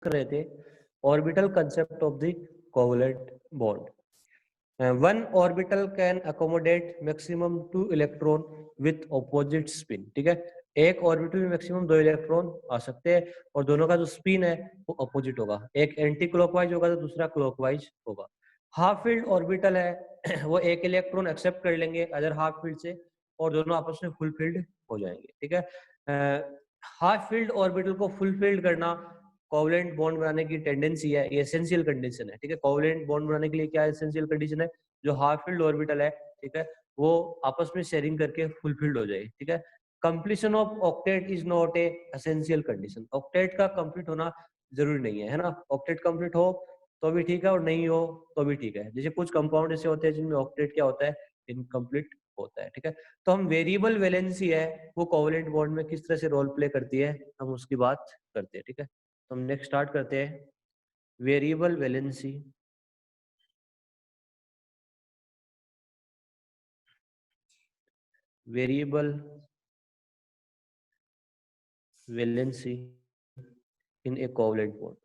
कर रहे थे orbital concept of the covalent bond. One orbital can accommodate maximum 2 electron with opposite spin. ठीक है, एक ऑर्बिटल में मैक्सिमम 2 इलेक्ट्रॉन आ सकते हैं और दोनों का जो स्पिन है वो अपोजिट होगा, एक एंटी क्लॉकवाइज होगा तो दूसरा क्लॉकवाइज होगा। हाफ फील्ड ऑर्बिटल है वो एक इलेक्ट्रॉन एक्सेप्ट कर लेंगे अदर हाफ फील्ड से और दोनों आपस में फुल फील्ड हो जाएंगे। ठीक है, हाफ फील्ड ऑर्बिटल को फुल फील्ड करना कोवलेंट बॉन्ड बनाने की टेंडेंसी है, ये एसेंशियल कंडीशन है। ठीक है, कोवलेंट बॉन्ड बनाने के लिए क्या एसेंशियल कंडीशन है, जो हाफ फील्ड ऑर्बिटल है, ठीक है, वो आपस में शेयरिंग करके फुलफिल्ड हो जाए। ठीक है, completion of octet is not a essential condition. Octet का कंप्लीट होना जरूरी नहीं है ना, ऑक्टेट कंप्लीट हो तो भी ठीक है और नहीं हो तो भी ठीक है। जैसे कुछ कंपाउंड ऐसे होते हैं जिनमें ऑक्टेट क्या होता है, इनकम्प्लीट होता है। ठीक है, तो हम वेरिएबल वैलेंसी है वो कोवलेंट बॉन्ड में किस तरह से रोल प्ले करती है हम उसकी बात करते हैं। ठीक है, तो हम नेक्स्ट स्टार्ट करते हैं वेरिएबल वैलेंसी। वेरिएबल वैलेंसी इन ए कोवलेंट बॉन्ड।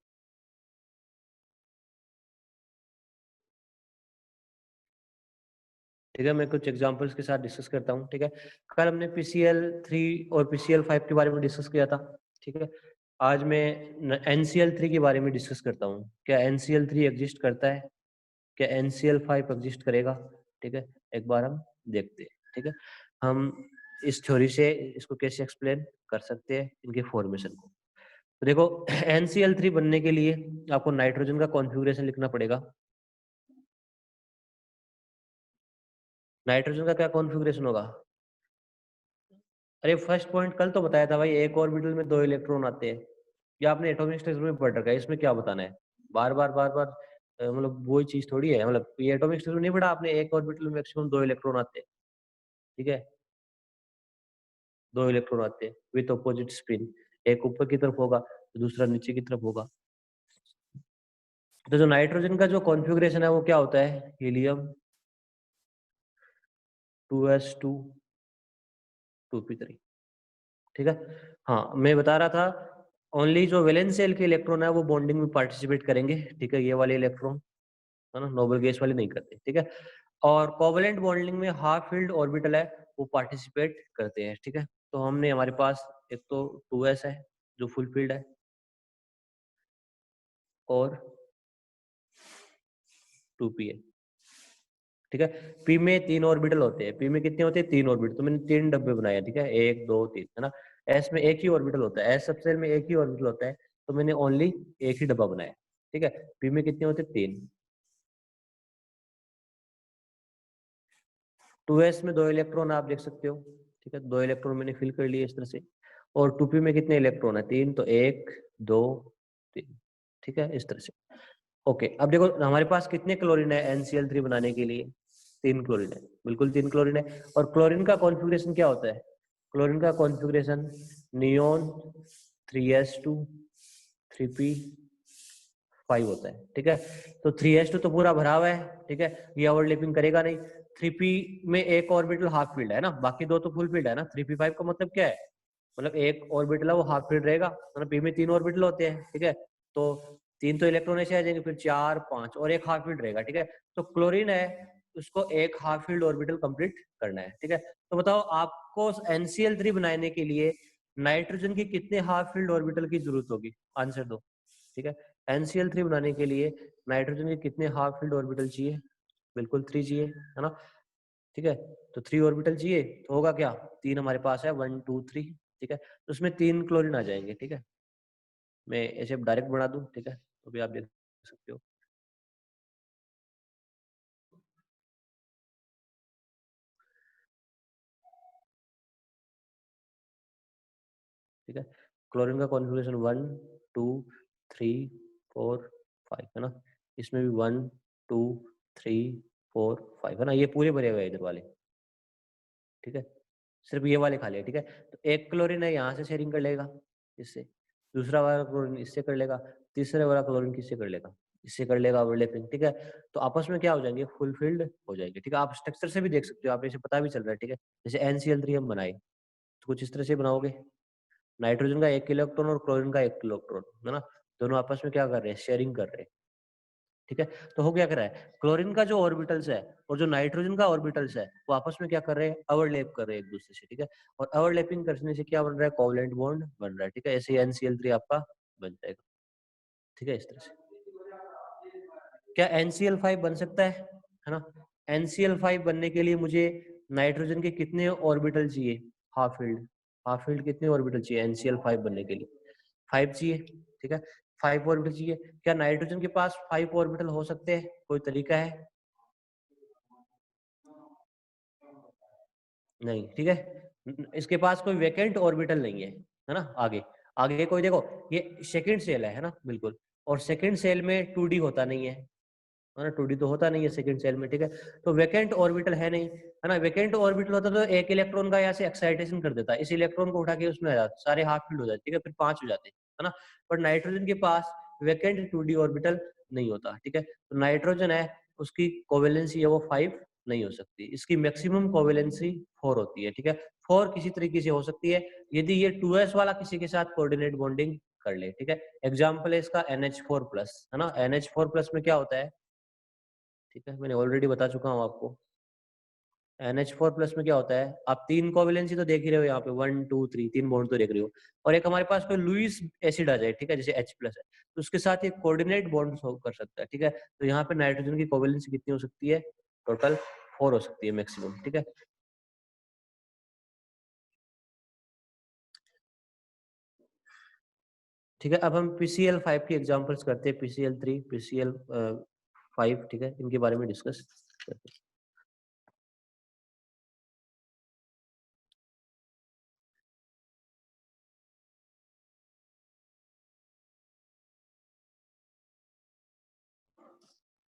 ठीक है, मैं कुछ एग्जांपल्स के साथ डिस्कस करता हूँ। ठीक है, कल हमने PCl3 और PCl5 के बारे में डिस्कस किया था। ठीक है, आज मैं NCl3 के बारे में डिस्कस करता हूँ। क्या NCl3 एग्जिस्ट करता है, क्या NCl5 एग्जिस्ट करेगा? ठीक है, एक बार हम देखते हैं। ठीक है, हम इस थ्योरी से इसको कैसे एक्सप्लेन कर सकते हैं, इनके फॉर्मेशन को। तो देखो NCl3 बनने के लिए आपको नाइट्रोजन का कॉन्फ़िगरेशन लिखना पड़ेगा। नाइट्रोजन का क्या कॉन्फ़िगरेशन होगा? अरे फर्स्ट पॉइंट कल तो बताया था भाई, एक ऑर्बिटल में 2 इलेक्ट्रॉन आते हैं। या आपने एटॉमिक स्ट्रक्चर में पढ़ रखा है, इसमें क्या बताना है? बार बार बार बार मतलब वही चीज थोड़ी है। मतलब ये एटॉमिक स्ट्रक्चर में नहीं पढ़ा आपने, एक ऑर्बिटल में मैक्सिमम 2 इलेक्ट्रॉन आते हैं। ठीक है, 2 इलेक्ट्रॉन आते हैं विथ अपोजिट स्पिन, एक ऊपर की तरफ होगा तो दूसरा नीचे की तरफ होगा। तो जो नाइट्रोजन का जो कॉन्फ़िगरेशन है वो क्या होता है, हीलियम 2s2 2p3। ठीक है, हाँ मैं बता रहा था ओनली जो वैलेंस शेल के इलेक्ट्रॉन है वो बॉन्डिंग में पार्टिसिपेट करेंगे। ठीक है, ये वाले इलेक्ट्रॉन है ना, नोबल गैस वाले नहीं करते। ठीक है, और कोवलेंट बॉन्डिंग में हाफ फील्ड ऑर्बिटल है वो पार्टिसिपेट करते हैं। ठीक है, तो हमने हमारे पास एक तो 2s है जो फुल फील्ड है और 2p है। ठीक है, p में 3 ऑर्बिटल होते हैं। p में कितने होते हैं? 3 ऑर्बिटल। तो मैंने 3 डब्बे बनाए। ठीक है, 1 2 3 है ना। s में एक ही ऑर्बिटल होता है, s सबसेल में एक ही ऑर्बिटल होता है, तो मैंने ओनली एक ही डब्बा बनाया। ठीक है, p में कितने होते हैं? 3। 2s में 2 इलेक्ट्रॉन आप देख सकते हो। ठीक है, 2 इलेक्ट्रॉन मैंने फिल कर लिए इस तरह से। और 2p में कितने इलेक्ट्रॉन है? 3, तो 1 2 3। ठीक है, इस तरह से। ओके, अब देखो हमारे पास कितने क्लोरीन है NCl3 बनाने के लिए? 3 क्लोरीन है, बिल्कुल 3 क्लोरीन है। और क्लोरीन का कॉन्फ़िगरेशन क्या होता है? क्लोरीन का कॉन्फ़िगरेशन नियोन 3s2 3p5 होता है। ठीक है, तो 3s2 तो पूरा भरा हुआ है। ठीक है, ये ओवरलैपिंग करेगा नहीं। 3p में एक ऑर्बिटल हाफ फील्ड है ना, बाकी दो तो फुल फील्ड है ना। 3p5 का मतलब क्या है? मतलब एक ऑर्बिटल है वो हाफ फील्ड रहेगा, मतलब p में 3 ऑर्बिटल होते हैं। ठीक है, तो 3 तो इलेक्ट्रॉन ऐसे आ जाएंगे, फिर 4 5 और एक हाफ फील्ड रहेगा। ठीक है, तो क्लोरीन है उसको एक हाफ फील्ड ऑर्बिटल कंप्लीट करना है। ठीक है, तो बताओ आपको NCl3 बनाने के लिए नाइट्रोजन की कितने हाफ फील्ड ऑर्बिटल की जरूरत होगी? आंसर दो। ठीक है, NCl3 बनाने के लिए नाइट्रोजन के कितने हाफ फील्ड ऑर्बिटल चाहिए? बिल्कुल 3 चाहिए, है ना। ठीक है, तो 3 ऑर्बिटल चाहिए, तो होगा क्या? 3 हमारे पास है, 1 2 3। ठीक है, तो उसमें 3 क्लोरीन आ जाएंगे। ठीक है, मैं ऐसे डायरेक्ट बना दूं। ठीक है, तो भी आप देख सकते हो। ठीक है, क्लोरीन का कॉन्फ़िगरेशन 1 2 3 4 5 है ना। इसमें भी 1 2 3 4 5 है ना, ये पूरे भरे हुए हैं इधर वाले। ठीक है, सिर्फ ये वाले खाली है। ठीक है, तो एक क्लोरीन है यहाँ से शेयरिंग कर लेगा इससे, दूसरा वाला क्लोरीन इससे कर लेगा, तीसरे वाला क्लोरीन किससे कर लेगा? इससे कर लेगा ओवरलैपिंग। ठीक है, तो आपस में क्या हो जाएंगे? फुलफिल्ड हो जाएंगे। ठीक है, आप स्ट्रक्चर से भी देख सकते हो, आप इसे पता भी चल रहा है। ठीक है, जैसे NCl3 हम बनाए तो कुछ इस तरह से बनाओगे, नाइट्रोजन का 1 इलेक्ट्रॉन और क्लोरीन का 1 इलेक्ट्रॉन है ना। दोनों आपस में क्या कर रहे हैं, शेयरिंग कर रहे हैं, ठीक है। तो हो क्या कर रहा है, क्लोरीन का जो ऑर्बिटल्स है और जो नाइट्रोजन का ऑर्बिटल्स है वो आपस में क्या कर रहे हैं, ओवरलैप कर रहे हैं एक दूसरे से, ठीक है। और ओवरलैपिंग करने से क्या बन रहा है, कोवलेंट बॉन्ड बन रहा है, ठीक है। ऐसे NCl3 आपका बन जाएगा, ठीक है, इस तरह से। क्या NCl5 बन सकता है ना। NCl5 बनने के लिए मुझे नाइट्रोजन के कितने ऑर्बिटल चाहिए, हाफ फील्ड कितने ऑर्बिटल चाहिए NCl5 बनने के लिए, 5 चाहिए, ठीक है। 5 ऑर्बिटल चाहिए। क्या नाइट्रोजन के पास 5 ऑर्बिटल हो सकते हैं, कोई तरीका है, नहीं, ठीक है। इसके पास कोई वैकेंट ऑर्बिटल नहीं है ना। आगे आगे कोई देखो, ये सेकंड सेल है ना, बिल्कुल। और सेकंड सेल में 2D होता नहीं है ना, 2D तो होता नहीं है सेकंड सेल में, ठीक है। तो वैकेंट ऑर्बिटल है नहीं, है ना। वैकेंट ऑर्बिटल होता तो एक इलेक्ट्रॉन का यहाँ से एक्साइटेशन कर देता, इस इलेक्ट्रॉन को उठा के उसमें आ जाता, सारे हाफ फील्ड हो जाते, ठीक है, फिर 5 हो जाते, है ना। पर नाइट्रोजन के पास वैकेंट 2D ऑर्बिटल नहीं होता, ठीक है। तो नाइट्रोजन है, उसकी कोवेलेंसी है वो 5 नहीं हो सकती, इसकी मैक्सिमम कोवेलेंसी 4 होती है, ठीक है। 4 किसी तरीके से हो सकती है यदि ये 2s वाला किसी के साथ कोऑर्डिनेट बॉन्डिंग कर ले, ठीक है। एग्जाम्पल है इसका NH4+, है ना। NH4+ में क्या होता है, ठीक है, मैंने ऑलरेडी बता चुका हूँ आपको। NH4+ में क्या होता है, आप 3 कोवेलेंसी तो देख ही रहे हो यहाँ पे, 1 2 3, 3 बॉन्ड तो देख रहे हो। और एक हमारे पास कोई लुईस एसिड आ जाए, ठीक है, जैसे H+ है, तो उसके साथ एक कोऑर्डिनेट बॉन्ड कर सकता है, ठीक है। तो यहाँ पे नाइट्रोजन की कोवेलेंसी कितनी हो सकती है, टोटल 4 हो सकती है मैक्सिमम, ठीक है। ठीक है, अब हम PCl5 की एग्जांपल्स करते हैं, PCl3, PCl5, ठीक है, इनके बारे में डिस्कस करते हैं।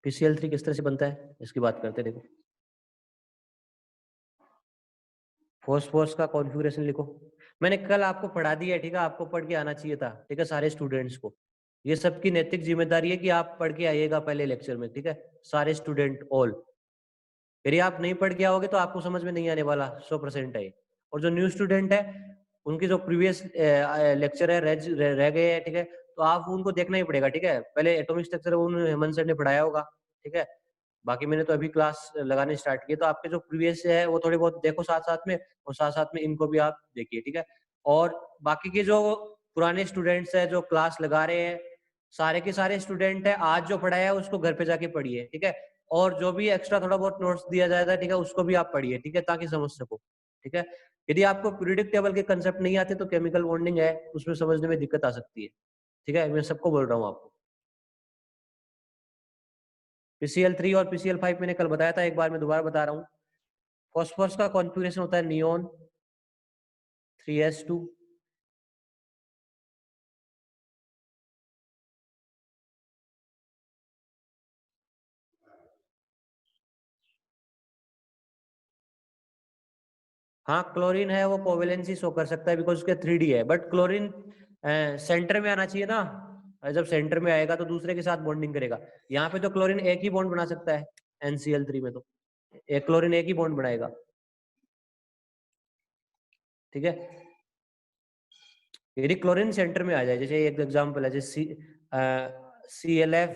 PCl3 किस तरह से बनता है इसकी बात करते हैं, देखो। फॉस्फोरस का कॉन्फ़िगरेशन लिखो, मैंने कल आपको पढ़ा दिया है, ठीक है, आपको पढ़ के आना चाहिए था, ठीक है, सारे स्टूडेंट्स को। ये सबकी नैतिक जिम्मेदारी है कि आप पढ़ के आइएगा पहले लेक्चर में, ठीक है, सारे स्टूडेंट ऑल। यदि आप नहीं पढ़ के आओगे तो आपको समझ में नहीं आने वाला, 100% है। और जो न्यू स्टूडेंट है उनके जो प्रीवियस लेक्चर है रह गए हैं, ठीक है, तो आप उनको देखना ही पड़ेगा, ठीक है। पहले एटॉमिक स्ट्रक्चर उन्होंने हेमंत सर ने पढ़ाया होगा, ठीक है। बाकी मैंने तो अभी क्लास लगाने स्टार्ट किए, तो आपके जो प्रीवियस है वो थोड़े बहुत देखो साथ साथ में, और साथ साथ में इनको भी आप देखिए, ठीक है। और बाकी के जो पुराने स्टूडेंट्स है जो क्लास लगा रहे हैं, सारे के सारे स्टूडेंट है, आज जो पढ़ाया है उसको घर पे जाके पढ़िए, ठीक है। और जो भी एक्स्ट्रा थोड़ा बहुत नोट्स दिया जाता है, ठीक है, उसको भी आप पढ़िए, ठीक है, ताकि समझ सको, ठीक है। यदि आपको पीरियोडिक टेबल के कंसेप्ट नहीं आते तो केमिकल बॉन्डिंग है, उसमें समझने में दिक्कत आ सकती है, ठीक है, मैं सबको बोल रहा हूँ आपको। PCl3 और PCl5 मैंने कल बताया था, एक बार मैं दोबारा बता रहा हूँ। फॉस्फोरस का कॉन्फ़िगरेशन होता है नियोन 3s2, हाँ क्लोरीन है वो कोवेलेंसी शो कर सकता है बिकॉज उसके 3D है, बट क्लोरीन सेंटर में आना चाहिए ना। जब सेंटर में आएगा तो दूसरे के साथ बॉन्डिंग करेगा। यहाँ पे तो क्लोरीन एक ही बॉन्ड बना सकता है, NCl3 में तो एक क्लोरीन एक ही बॉन्ड बनाएगा, ठीक है। यदि क्लोरीन सेंटर में आ जाए, जैसे एक एग्जांपल है, जैसे ClF,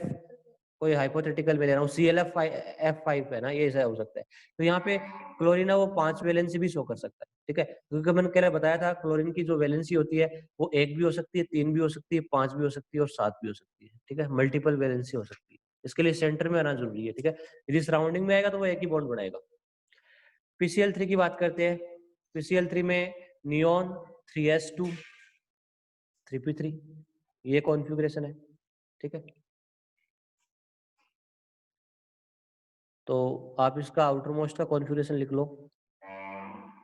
कोई हाइपोथेटिकल में ले रहा हूँ, ClF5 है ना, ये ऐसा हो सकता है। तो यहाँ पे क्लोरीन है वो 5 वैलेंसी भी शो कर सकता है, ठीक है, क्योंकि मैंने पहले बताया था क्लोरीन की जो वैलेंसी होती है वो 1 भी हो सकती है, 3 भी हो सकती है, 5 भी हो सकती है और 7 भी हो सकती है, ठीक है, मल्टीपल वैलेंसी हो सकती है। इसके लिए सेंटर में आना जरूरी है, ठीक है। यदि सराउंडिंग में आएगा तो वो एक ही बॉन्ड बनाएगा। PCl3 की बात करते हैं। PCl3 में नियोन 3s2 3p3, ये कॉन्फ़िगरेशन है, ठीक है। तो आप इसका आउटर मोस्ट का कॉन्फ़िगरेशन लिख लो,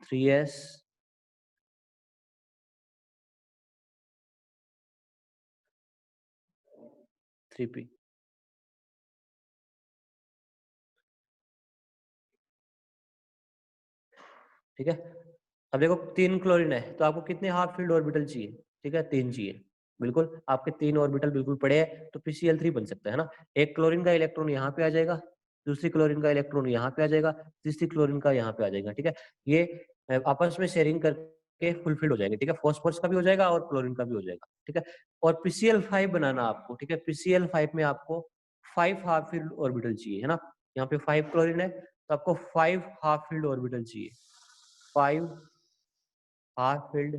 3s 3p, ठीक है। अब देखो 3 क्लोरीन है तो आपको कितने हाफ फील्ड ऑर्बिटल चाहिए, ठीक है, 3 चाहिए, बिल्कुल आपके 3 ऑर्बिटल बिल्कुल पड़े हैं, तो PCl3 बन सकता है ना। एक क्लोरीन का इलेक्ट्रॉन यहाँ पे आ जाएगा, दूसरी क्लोरीन का इलेक्ट्रॉन यहाँ पे आ जाएगा, तीसरी क्लोरीन का यहाँ पे आ जाएगा, ठीक है। ये आपस में शेयरिंग कर के फुलफिल हो जाएंगे, ठीक है, फॉस्फोरस का भी हो जाएगा और क्लोरीन का भी हो जाएगा, ठीक है। और PCl5 बनाना आपको, ठीक है, PCl5 में आपको 5 हाफ फील्ड ऑर्बिटल चाहिए, है ना। यहाँ पे 5 क्लोरीन है तो आपको 5 हाफ फील्ड ऑर्बिटल चाहिए, 5 हाफ फील्ड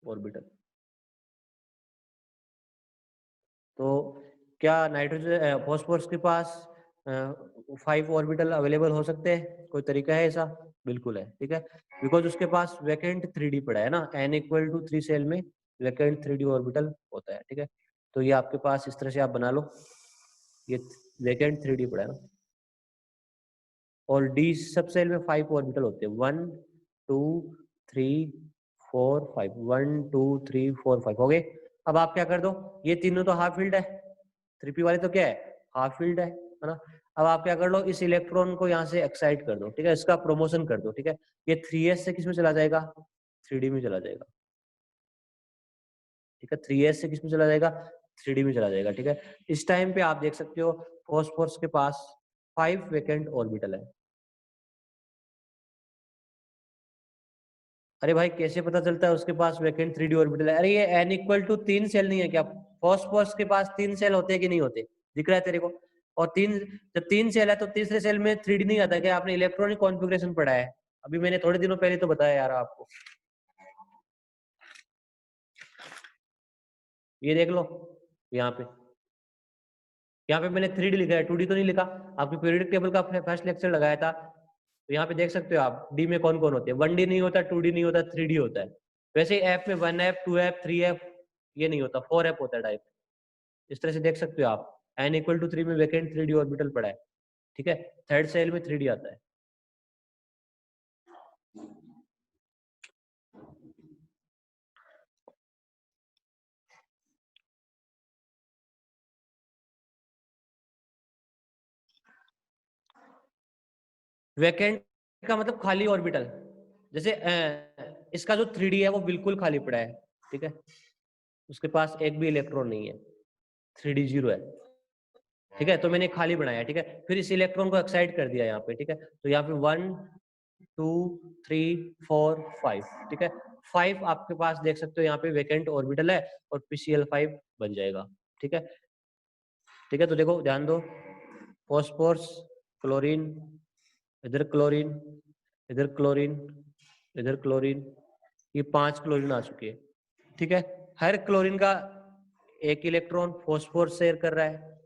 ऑर्बिटल। तो क्या नाइट्रोजन फॉस्फोरस के पास 5 ऑर्बिटल अवेलेबल हो सकते हैं? कोई तरीका है ऐसा? बिल्कुल है, ठीक है, बिकॉज उसके पास वैकेंट 3D पड़ा है ना, n=3 सेल में वैकेंट 3D ऑर्बिटल होता है, ठीक है। तो ये आपके पास इस तरह से आप बना लो, ये वैकेंट 3D पड़ा है ना। और D सब सेल में 5 ऑर्बिटल होते हैं, 1 2 3 4 5, 1 2 3 4 5 हो गए। अब आप क्या कर दो, ये तीनों तो हाफ फील्ड है, 3p वाले तो क्या है, हाफ फील्ड है ना। अब आप क्या कर लो, इस इलेक्ट्रॉन को यहाँ से एक्साइट कर दो, ठीक है, इसका प्रोमोशन कर दो, ठीक है। ये 3s से किस में चला जाएगा, 3D में चला जाएगा, ठीक है, 3s से किस में चला जाएगा, 3D में चला जाएगा, ठीक है। इस टाइम पे आप देख सकते हो फॉस्फोरस के पास 5 वैकेंट ऑर्बिटल है। अरे भाई कैसे पता चलता है उसके पास वैकेंट 3D ऑर्बिटल है? अरे ये n=3 सेल नहीं है क्या? फॉस्फोरस के पास 3 सेल होते हैं कि नहीं होते, दिख रहा है तेरे को? और जब 3 सेल है तो तीसरे सेल में 3D नहीं आता क्या? आपने इलेक्ट्रॉनिक कॉन्फ़िगरेशन पढ़ा है, अभी मैंने थोड़े दिनों पहले तो बताया यार आपको। ये देख लो, यहाँ पे मैंने 3D लिखा है, 2D तो नहीं लिखा। आपकी पीरियडिक टेबल का फर्स्ट लेक्चर लगाया था, तो यहाँ पे देख सकते हो आप डी में कौन कौन होते हैं। 1D नहीं होता, 2D नहीं होता, 3D होता है। वैसे ही एफ में 1f 2f 3f ये नहीं होता, 4f होता है टाइप। इस तरह से देख सकते हो आप, n=3 में वैकेंट 3D ऑर्बिटल पड़ा है, ठीक है, थर्ड सेल में 3D आता है। वैकेंट का मतलब खाली ऑर्बिटल, जैसे इसका जो 3D है वो बिल्कुल खाली पड़ा है, ठीक है, उसके पास एक भी इलेक्ट्रॉन नहीं है, 3D 0 है, ठीक है। तो मैंने खाली बनाया, ठीक है, फिर इस इलेक्ट्रॉन को एक्साइट कर दिया यहाँ पे, ठीक है। तो यहाँ पे 1 2 3 4 5, ठीक है, 5 आपके पास देख सकते हो यहाँ पे वैकेंट ऑर्बिटल है और PCl5 बन जाएगा, ठीक है। ठीक है, तो देखो ध्यान दो, फॉस्फोरस, क्लोरीन, इधर क्लोरीन, इधर क्लोरीन, इधर क्लोरीन, ये 5 क्लोरीन आ चुके हैं, ठीक है। हर क्लोरीन का एक इलेक्ट्रॉन फॉस्फोरस शेयर कर रहा है,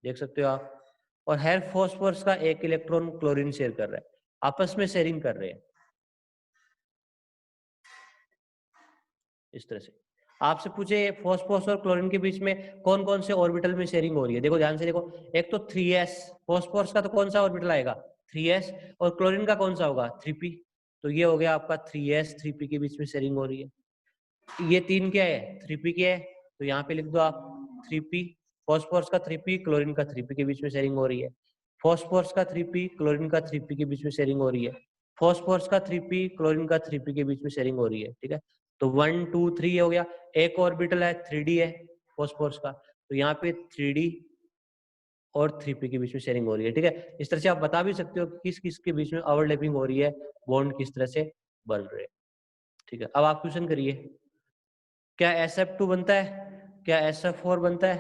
देख सकते हो आप, और हर फॉस्फोरस का एक इलेक्ट्रॉन क्लोरीन शेयर कर रहा है, आपस में शेयरिंग कर रहे हैं इस तरह से। आपसे पूछे फॉस्फोरस और क्लोरीन के बीच में कौन कौन से ऑर्बिटल में शेयरिंग हो रही है, देखो ध्यान से देखो, एक तो 3s, फॉस्फोरस का तो कौन सा ऑर्बिटल आएगा, 3s, और क्लोरीन का कौन सा होगा, 3p। तो ये हो गया आपका 3s 3p के बीच में शेयरिंग हो रही है। ये 3 क्या है, 3p क्या है, तो यहाँ पे लिख दो आप 3p, फॉस्फोरस का 3p, क्लोरीन का 3p के बीच में शेयरिंग हो रही है। फॉस्फोरस का 3p, क्लोरीन का 3p के बीच में शेयरिंग हो रही है। फॉस्फोरस का 3p, क्लोरीन का 3p के बीच में शेयरिंग हो रही है, ठीक है। तो 1 2 3 हो गया। एक ऑर्बिटल है 3D है फॉस्फोरस का, तो यहाँ पे 3D और 3p के बीच में शेयरिंग हो रही है, ठीक है। इस तरह से आप बता भी सकते हो किस किस के बीच में ओवरलैपिंग हो रही है, बॉन्ड किस तरह से बन रहे हैं, ठीक है। अब आप क्वेश्चन करिए, क्या SF2 बनता है, क्या SF4 बनता है,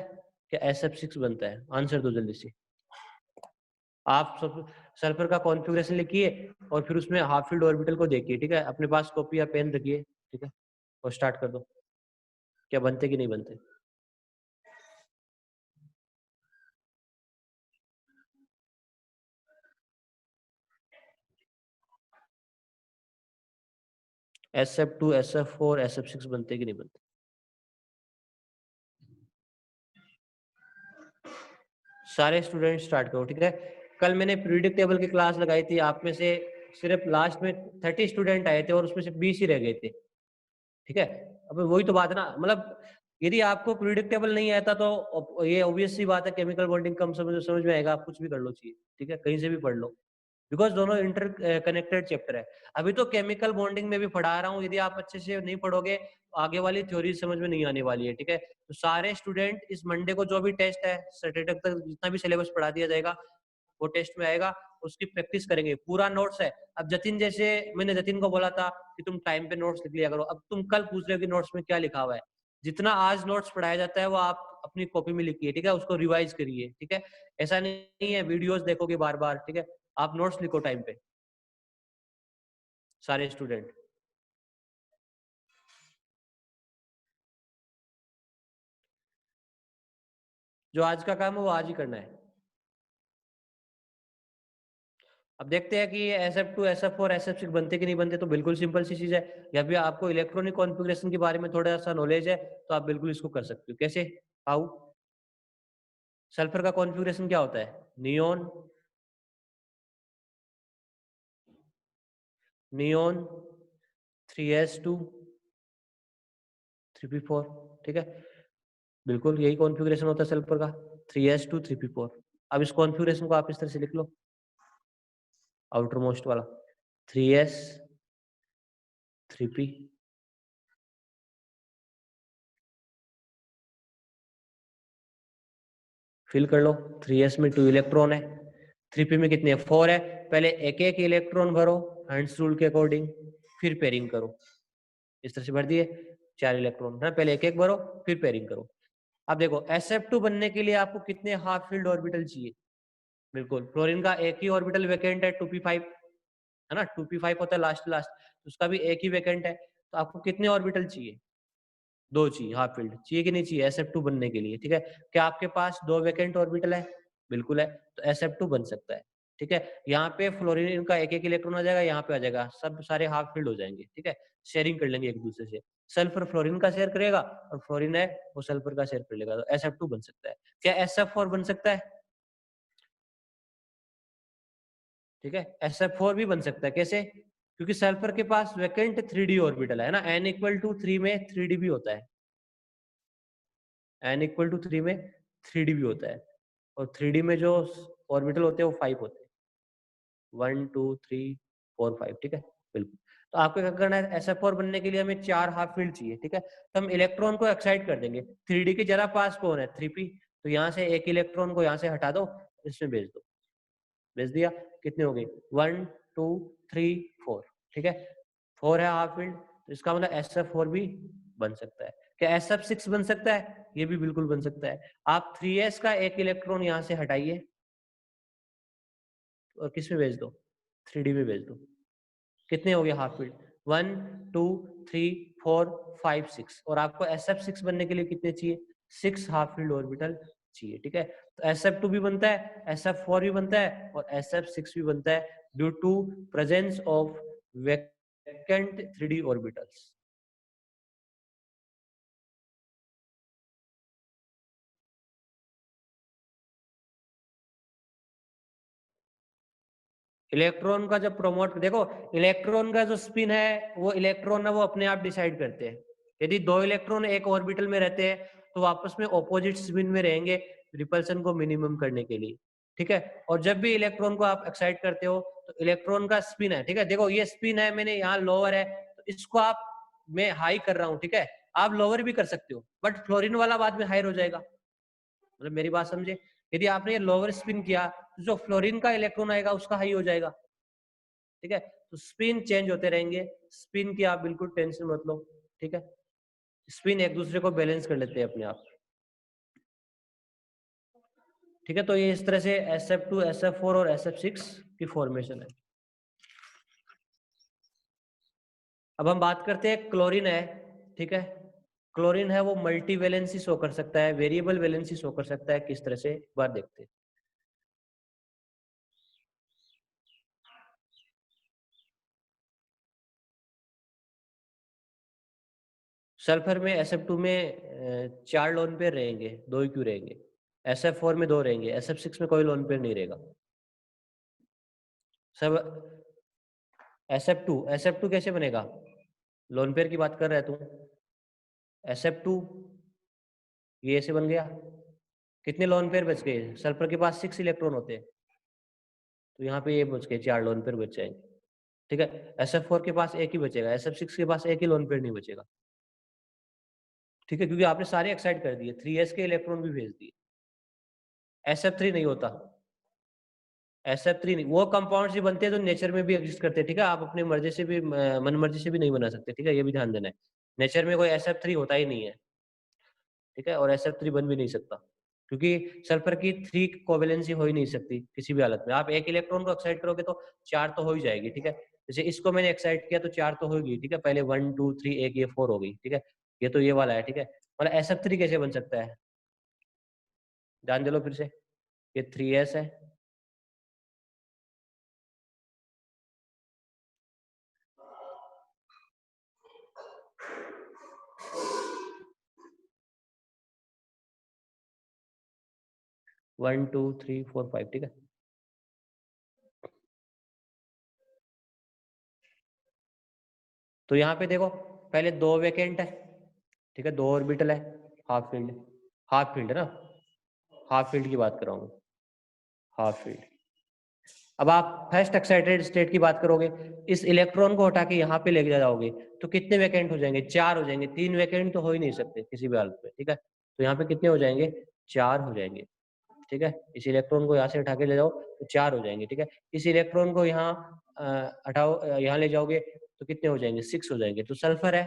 क्या SF6 बनता है? आंसर दो जल्दी से। आप सब सल्फर का कॉन्फ़िगरेशन लिखिए और फिर उसमें हाफ फील्ड ऑर्बिटल को देखिए, ठीक है, अपने पास कॉपी या पेन रखिए, ठीक है, और स्टार्ट कर दो, क्या बनते कि नहीं बनते। SF2 SF4 SF6 बनते कि नहीं बनते? सारे स्टूडेंट स्टार्ट करो, ठीक है। कल मैंने पीरियडिक टेबल की क्लास लगाई थी, आप में से सिर्फ लास्ट में 30 स्टूडेंट आए थे और उसमें से 20 ही रह गए थे, ठीक है। अब वही तो बात है ना, मतलब यदि आपको पीरियडिक टेबल नहीं आता तो ये ऑब्वियस सी बात है, केमिकल बॉन्डिंग कम समझ में आएगा, आप कुछ भी कर लो चाहिए, ठीक है, कहीं से भी पढ़ लो, बिकॉज दोनों इंटर कनेक्टेड चैप्टर है। अभी तो केमिकल बॉन्डिंग में भी पढ़ा रहा हूँ, यदि आप अच्छे से नहीं पढ़ोगे आगे वाली थ्योरी समझ में नहीं आने वाली है, ठीक है। तो सारे स्टूडेंट इस मंडे को जो भी टेस्ट है सैटरडे तक जितना भी सिलेबस पढ़ा दिया जाएगा वो टेस्ट में आएगा, उसकी प्रैक्टिस करेंगे। पूरा नोट्स है। अब जतिन जैसे मैंने जतिन को बोला था कि तुम टाइम पे नोट्स लिख लिया करो, अब तुम कल पूछ रहे हो कि नोट्स में क्या लिखा हुआ है। जितना आज नोट्स पढ़ाया जाता है वो आप अपनी कॉपी में लिखिए, ठीक है, उसको रिवाइज करिए, ठीक है। ऐसा नहीं है वीडियोस देखोगे बार बार, ठीक है, आप नोट्स लिखो टाइम पे सारे स्टूडेंट। जो आज का काम है वो आज ही करना है। अब देखते हैं कि ये SF2 SF4 SF6 बनते कि नहीं बनते। तो बिल्कुल सिंपल सी चीज है, या फिर आपको इलेक्ट्रॉनिक कॉन्फ़िगरेशन के बारे में थोड़ा सा नॉलेज है तो आप बिल्कुल इसको कर सकते हो। कैसे, हाउ? सल्फर का कॉन्फ़िगरेशन क्या होता है? नियोन, नियोन 3s2 3p4, ठीक है, बिल्कुल यही कॉन्फ़िगरेशन होता है सल्फर का, 3s2 3p4। अब इस कॉन्फ़िगरेशन को आप इस तरह से लिख लो, आउटर मोस्ट वाला 3s 3p, फिल कर लो। 3s में 2 इलेक्ट्रॉन है, 3p में कितने 4 है। पहले एक एक इलेक्ट्रॉन भरो हैंड्स रूल के अकॉर्डिंग, फिर पेयरिंग करो। इस तरह से भर दिए 4 इलेक्ट्रॉन है, पहले एक एक भरो फिर पेयरिंग करो। अब देखो SF2 बनने के लिए आपको कितने हाफ फील्ड ऑर्बिटल चाहिए? बिल्कुल, फ्लोरीन का एक ही ऑर्बिटल वैकेंट है 2p5, है ना, 2p5 होता है लास्ट लास्ट, उसका भी एक ही वैकेंट है। तो आपको कितने ऑर्बिटल चाहिए? 2 चाहिए। हाफ फील्ड चाहिए कि नहीं चाहिए SF2 बनने के लिए? ठीक है, क्या आपके पास 2 वैकेंट ऑर्बिटल है? बिल्कुल है, तो SF2 बन सकता है। ठीक है, यहाँ पे फ्लोरीन का एक एक इलेक्ट्रॉन आ जाएगा, यहाँ पे आ जाएगा, सब सारे हाफ फील्ड हो जाएंगे। ठीक है, शेयरिंग कर लेंगे एक दूसरे से। सल्फर फ्लोरीन का शेयर करेगा और फ्लोरीन है वो सल्फर का शेयर कर लेगा, तो SF2 बन सकता है। क्या SF4 बन सकता है? ठीक है, SF4 भी बन सकता है। कैसे? क्योंकि सल्फर के पास वैकेंट 3d ऑर्बिटल है ना, n=3 में 3d भी होता है, n=3 में 3d भी होता है, और 3d में जो ऑर्बिटल होते हैं वो 5 होते हैं, 1 2 3 4 5। ठीक है, बिल्कुल। तो आपको क्या करना है, SF4 बनने के लिए हमें 4 हाफ फील्ड चाहिए। ठीक है, तो हम इलेक्ट्रॉन को एक्साइट कर देंगे। 3d के जरा पास कौन है? 3p, तो यहाँ से एक इलेक्ट्रॉन को यहाँ से हटा दो, इसमें भेज दो, भेज दिया। कितने हो गए? 1 2 3 4। ठीक है, 4 है हाफ फील्ड, तो इसका मतलब SF4 भी बन सकता है। क्या SF6 बन सकता है? ये भी बिल्कुल बन सकता है। आप 3s का एक इलेक्ट्रॉन यहाँ से हटाइए और किस में भेज दो? 3d में भेज दो। कितने हो गए हाफ फील्ड? 1 2 3 4 5 6। और आपको SF6 बनने के लिए कितने चाहिए? 6 हाफ फील्ड ऑर्बिटल चाहिए। ठीक है, तो SF2 भी बनता है, SF4 भी बनता है और SF6 भी बनता है due to presence of vacant 3d orbitals. Electron का जब प्रमोट देखो, इलेक्ट्रॉन का जो स्पिन है वो इलेक्ट्रॉन है वो अपने आप डिसाइड करते हैं। यदि 2 इलेक्ट्रॉन एक ऑर्बिटल में रहते हैं तो आपस में ऑपोजिट स्पिन में रहेंगे रिपल्सन को मिनिमम करने के लिए। ठीक है, और जब भी इलेक्ट्रॉन को आप एक्साइट करते हो तो इलेक्ट्रॉन का स्पिन है, ठीक है, देखो ये स्पिन है, मैंने यहाँ लोअर है तो इसको आप मैं हाई कर रहा हूँ। ठीक है, आप लोअर भी कर सकते हो बट फ्लोरीन वाला बाद में हायर हो जाएगा। मतलब मेरी बात समझे, यदि आपने ये लोअर स्पिन किया तो जो फ्लोरीन का इलेक्ट्रॉन आएगा उसका हाई हो जाएगा। ठीक है, तो स्पिन चेंज होते रहेंगे, स्पिन की आप बिल्कुल टेंशन मत लो। ठीक है, स्पिन एक दूसरे को बैलेंस कर लेते हैं अपने आप। ठीक है, तो ये इस तरह से SF2 SF4 और SF6 की फॉर्मेशन है। अब हम बात करते हैं क्लोरीन है। ठीक है, क्लोरीन है वो मल्टी वैलेंसी शो कर सकता है, वेरिएबल वैलेंसी शो कर सकता है। किस तरह से, एक बार देखते हैं। सल्फर में SF2 में 4 लोन पेयर रहेंगे, 2 ही क्यों रहेंगे? SF4 में 2 रहेंगे, SF6 में कोई लोन पेयर नहीं रहेगा। सब SF2 कैसे बनेगा? लोन पेयर की बात कर रहा है तू। SF2 ये ऐसे बन गया। कितने लोन पेयर बच गए? सल्फर के पास 6 इलेक्ट्रॉन होते हैं, तो यहाँ पे ये बच गए, 4 लोन पेयर बच जाएंगे। ठीक है, SF4 के पास एक ही बचेगा, SF6 के पास एक ही लोन पेयर नहीं बचेगा। ठीक है, क्योंकि आपने सारे एक्साइड कर दिए, 3s के इलेक्ट्रॉन भी भेज दिए। SF3 नहीं होता, SF3 नहीं, वो कंपाउंड्स भी बनते हैं तो नेचर में भी एग्जिस्ट करते हैं, ठीक है। आप अपनी मर्जी से भी मन मर्जी से भी नहीं बना सकते, ठीक है, ये भी ध्यान देना है। नेचर में कोई SF3 होता ही नहीं है, ठीक है, और SF3 बन भी नहीं सकता, क्योंकि सल्फर की 3 कोवेलेंसी हो ही नहीं सकती किसी भी हालत में। आप एक इलेक्ट्रॉन को एक्साइट करोगे तो 4 तो हो ही जाएगी, ठीक है। जैसे इसको मैंने एक्साइट किया तो 4 तो होगी, ठीक है। पहले 1 2 3 एक ये 4 हो गई, ठीक है। ये तो ये वाला है, ठीक है। मतलब SF3 कैसे बन सकता है, ध्यान दे लो फिर से। ये 3s है, 1 2 3 4 5, ठीक है। तो यहाँ पे देखो, पहले 2 वैकेंट है, ठीक है, 2 ऑर्बिटल है, हाफ फील्ड, हाफ फील्ड है ना, हाफ फील्ड की बात कर रहा हूँ, हाफ फील्ड। अब आप फर्स्ट एक्साइटेड स्टेट की बात करोगे, इस इलेक्ट्रॉन को हटा के यहाँ पे लेके जाओगे तो कितने वैकेंट हो जाएंगे, 4 हो जाएंगे। 3 वैकेंट तो हो ही नहीं सकते किसी भी हालत में, ठीक है। तो यहाँ पे कितने हो जाएंगे, 4 हो जाएंगे, ठीक है। इस इलेक्ट्रॉन को यहाँ से उठा के ले जाओ तो 4 हो जाएंगे, ठीक है। इस इलेक्ट्रॉन को यहाँ हटाओ, यहाँ ले जाओगे तो कितने हो जाएंगे, 6 हो जाएंगे। तो सल्फर है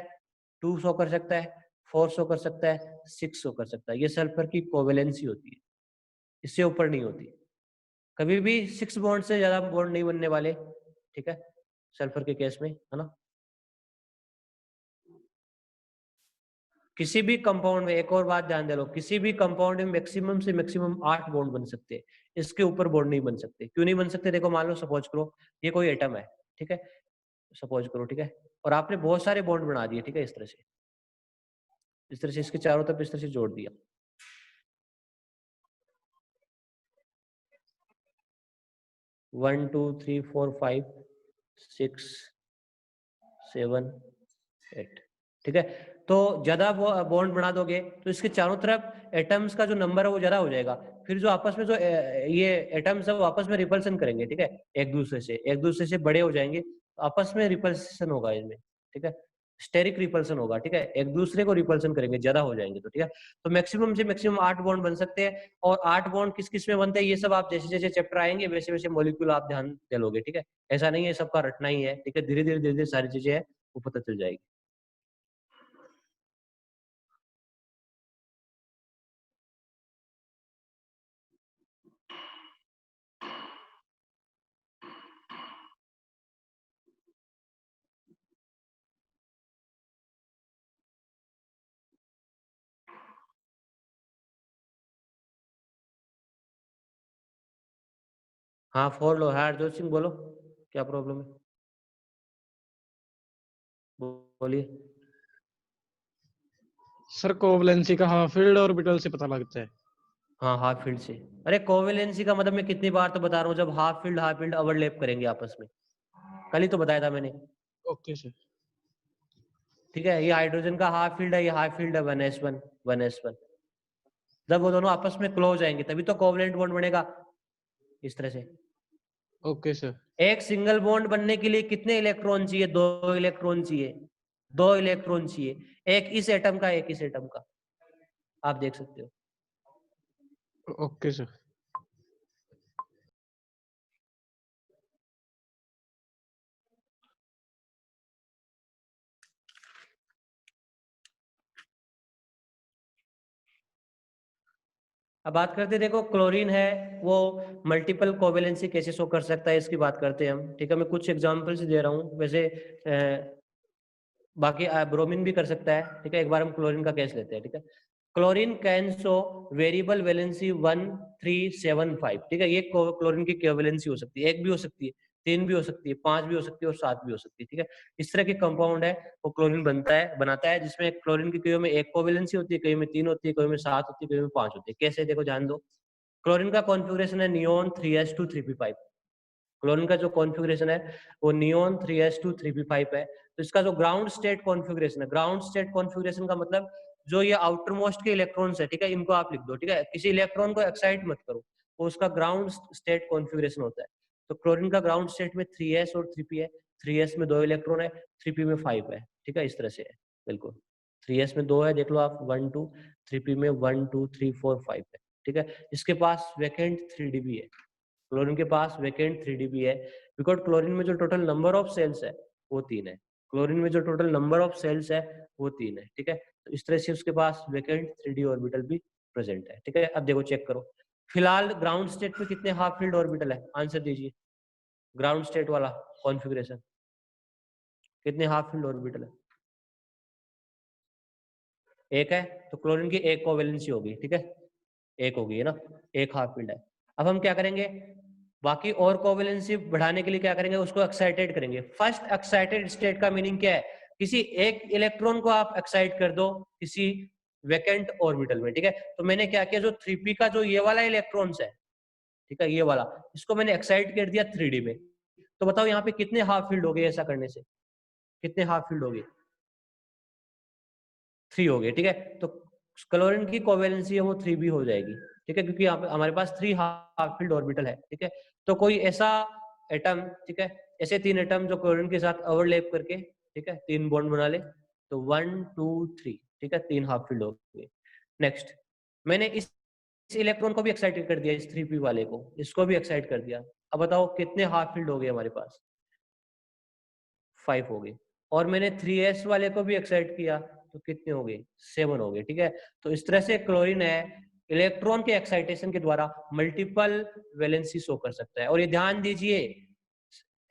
2 शो कर सकता है, 4 शो कर सकता है, 6 शो कर सकता है। ये सल्फर की कोवेलेंसी होती है, इससे ऊपर नहीं होती। कभी भी 6 बॉन्ड से ज्यादा बॉन्ड नहीं बनने वाले, ठीक है, सल्फर के केस में, है ना। किसी भी कंपाउंड में, एक और बात ध्यान दे लो, किसी भी कंपाउंड में मैक्सिमम से मैक्सिमम 8 बॉन्ड बन सकते हैं, इसके ऊपर बॉन्ड नहीं बन सकते। क्यों नहीं बन सकते, देखो मान लो सपोज करो ये कोई एटम है, ठीक है, सपोज करो, ठीक है, और आपने बहुत सारे बॉन्ड बना दिए, ठीक है, इस तरह से, इस तरह से इसके चारों तरफ इस तरह से जोड़ दिया, 1 2 3 4 5 6 7 8, ठीक है। तो ज्यादा बॉन्ड बना दोगे तो इसके चारों तरफ एटम्स का जो नंबर है वो ज्यादा हो जाएगा। फिर जो आपस में जो ये एटम्स है वो आपस में रिपल्सन करेंगे, ठीक है, एक दूसरे से बड़े हो जाएंगे, तो आपस में रिपल्सन होगा इनमें, ठीक है, स्टेरिक रिपल्सन होगा, ठीक है, एक दूसरे को रिपल्सन करेंगे, ज्यादा हो जाएंगे तो, ठीक है। तो मैक्सिमम से मैक्सिमम 8 बॉन्ड बन सकते हैं। और 8 बॉन्ड किस किस में बनते हैं ये सब आप जैसे जैसे चैप्टर आएंगे वैसे वैसे मॉलिक्यूल आप ध्यान दे लोगे, ठीक है। ऐसा नहीं है सबका रटना ही है, ठीक है, धीरे धीरे सारी चीजें है वो पता चल जाएगी। हाँ फोर लो, हाँ हरजोत सिंह बोलो, क्या प्रॉब्लम है, बोलिए। सर कोवलेंसी का हाफ फील्ड ऑर्बिटल से पता लगता है। हाँ हाफ फील्ड से, अरे कोवेलेंसी का मतलब मैं कितनी बार तो बता रहा हूँ, जब हाफ फील्ड ओवरलैप करेंगे आपस में, कल ही तो बताया था मैंने, ओके सर। ठीक है। ये हाइड्रोजन का हाफ फील्ड है, ये हाफ फील्ड है 1s1 1s1। जब वो दोनों आपस में क्लोज आएंगे तभी तो कोवलेंट बॉन्ड बनेगा, इस तरह से। Okay sir. एक सिंगल बॉन्ड बनने के लिए कितने इलेक्ट्रॉन चाहिए, 2 इलेक्ट्रॉन चाहिए, 2 इलेक्ट्रॉन चाहिए, एक इस एटम का एक इस एटम का, आप देख सकते हो। Okay sir. अब बात करते हैं, देखो क्लोरीन है वो मल्टीपल कोवेलेंसी कैसे शो कर सकता है, इसकी बात करते हैं हम, ठीक है। मैं कुछ एग्जांपल्स दे रहा हूँ वैसे, बाकी ब्रोमीन भी कर सकता है, ठीक है। एक बार हम क्लोरीन का केस लेते हैं, ठीक है। Chlorine can show variable valency 1375, ठीक है। ये क्लोरीन की कोवेलेंसी हो सकती है, एक भी हो सकती है, 3 भी हो सकती है, 5 भी हो सकती है और 7 भी हो सकती है, ठीक है। इस तरह के कंपाउंड है वो क्लोरीन बनाता है, जिसमें क्लोरीन की कईयों में एक कोवेलेंसी होती है, कईयों में 3 होती है, कईयों में 7 होती है, कईयों में 5 होती है। कैसे, देखो ध्यान दो। क्लोरीन का कॉन्फ़िगरेशन है नियोन 3s2 3p5। क्लोरीन का जो कॉन्फ़िगरेशन है वो नियोन 3s2 3p5 है। तो इसका जो ग्राउंड स्टेट कॉन्फ़िगरेशन है, ग्राउंड स्टेट कॉन्फ़िगरेशन का मतलब जो ये आउटर मोस्ट के इलेक्ट्रॉन्स है, ठीक है, इनको आप लिख दो, ठीक है। किसी इलेक्ट्रॉन को एक्साइट मत करो, वो उसका ग्राउंड स्टेट कॉन्फ़िगरेशन होता है। तो क्लोरीन का ग्राउंड स्टेट में 3s और 3p है, 3s में 2 इलेक्ट्रॉन है, 3p में 5 है, ठीक है, इस तरह से है, बिल्कुल। 3s में 2 है, देख लो आप 1 2, 3p में 1 2 3 4 5 है, ठीक है। इसके पास वैकेंट 3d भी है, क्लोरीन के पास वेकेंट 3d भी है, बिकॉज क्लोरीन में जो टोटल नंबर ऑफ सेल्स है वो 3 है। क्लोरीन में जो टोटल नंबर ऑफ सेल्स है वो 3 है, ठीक है। तो इस तरह से उसके पास वेकेंट 3d ऑर्बिटल भी प्रेजेंट है, ठीक है। अब देखो चेक करो, फिलहाल ग्राउंड स्टेट में कितने हाफ फील्ड ऑर्बिटल है, आंसर दीजिए। ग्राउंड स्टेट वाला कॉन्फ़िगरेशन कितने हाफ फील्ड ऑर्बिटल है? एक है, तो क्लोरीन की एक कोवेलेंसी होगी, ठीक है, एक होगी है ना, एक हाफ फील्ड है। अब हम क्या करेंगे, बाकी और कोवेलेंसी बढ़ाने के लिए क्या करेंगे, उसको एक्साइटेड करेंगे। फर्स्ट एक्साइटेड स्टेट का मीनिंग क्या है, किसी एक इलेक्ट्रॉन को आप एक्साइट कर दो किसी वैकेंट ऑर्बिटल में, ठीक है। तो मैंने क्या किया, जो 3p का जो ये वाला इलेक्ट्रॉन्स है, ठीक है, ये वाला, इसको मैंने एक्साइट कर दिया 3d में। तो बताओ यहाँ पे कितने हाफ फील्ड हो गए, ऐसा करने से कितने हाफ फील्ड हो गए? 3 हो गए, ठीक है। तो क्लोरीन की कोवेलेंसी है वो 3b हो जाएगी, ठीक है, क्योंकि यहाँ पे हमारे पास 3 हाफ फील्ड ऑर्बिटल है, ठीक है। तो कोई ऐसा एटम, ठीक है, ऐसे 3 एटम जो क्लोरीन के साथ ओवरलैप करके, ठीक है, 3 बॉन्ड बना ले, तो 1 2 3, ठीक है, 3 हाफ फील्ड हो गए। नेक्स्ट, मैंने इस इलेक्ट्रॉन को भी एक्साइटेड कर दिया, इस 3p वाले को, इसको भी एक्साइट कर दिया। अब बताओ कितने हाफ फील्ड हो गए हमारे पास? 5 हो गए। और मैंने 3s वाले को भी एक्साइट किया, तो कितने हो गए? 7 हो गए, ठीक है। तो इस तरह से क्लोरीन है इलेक्ट्रॉन के एक्साइटेशन के द्वारा मल्टीपल वैलेंसी शो कर सकता है। और ये ध्यान दीजिए,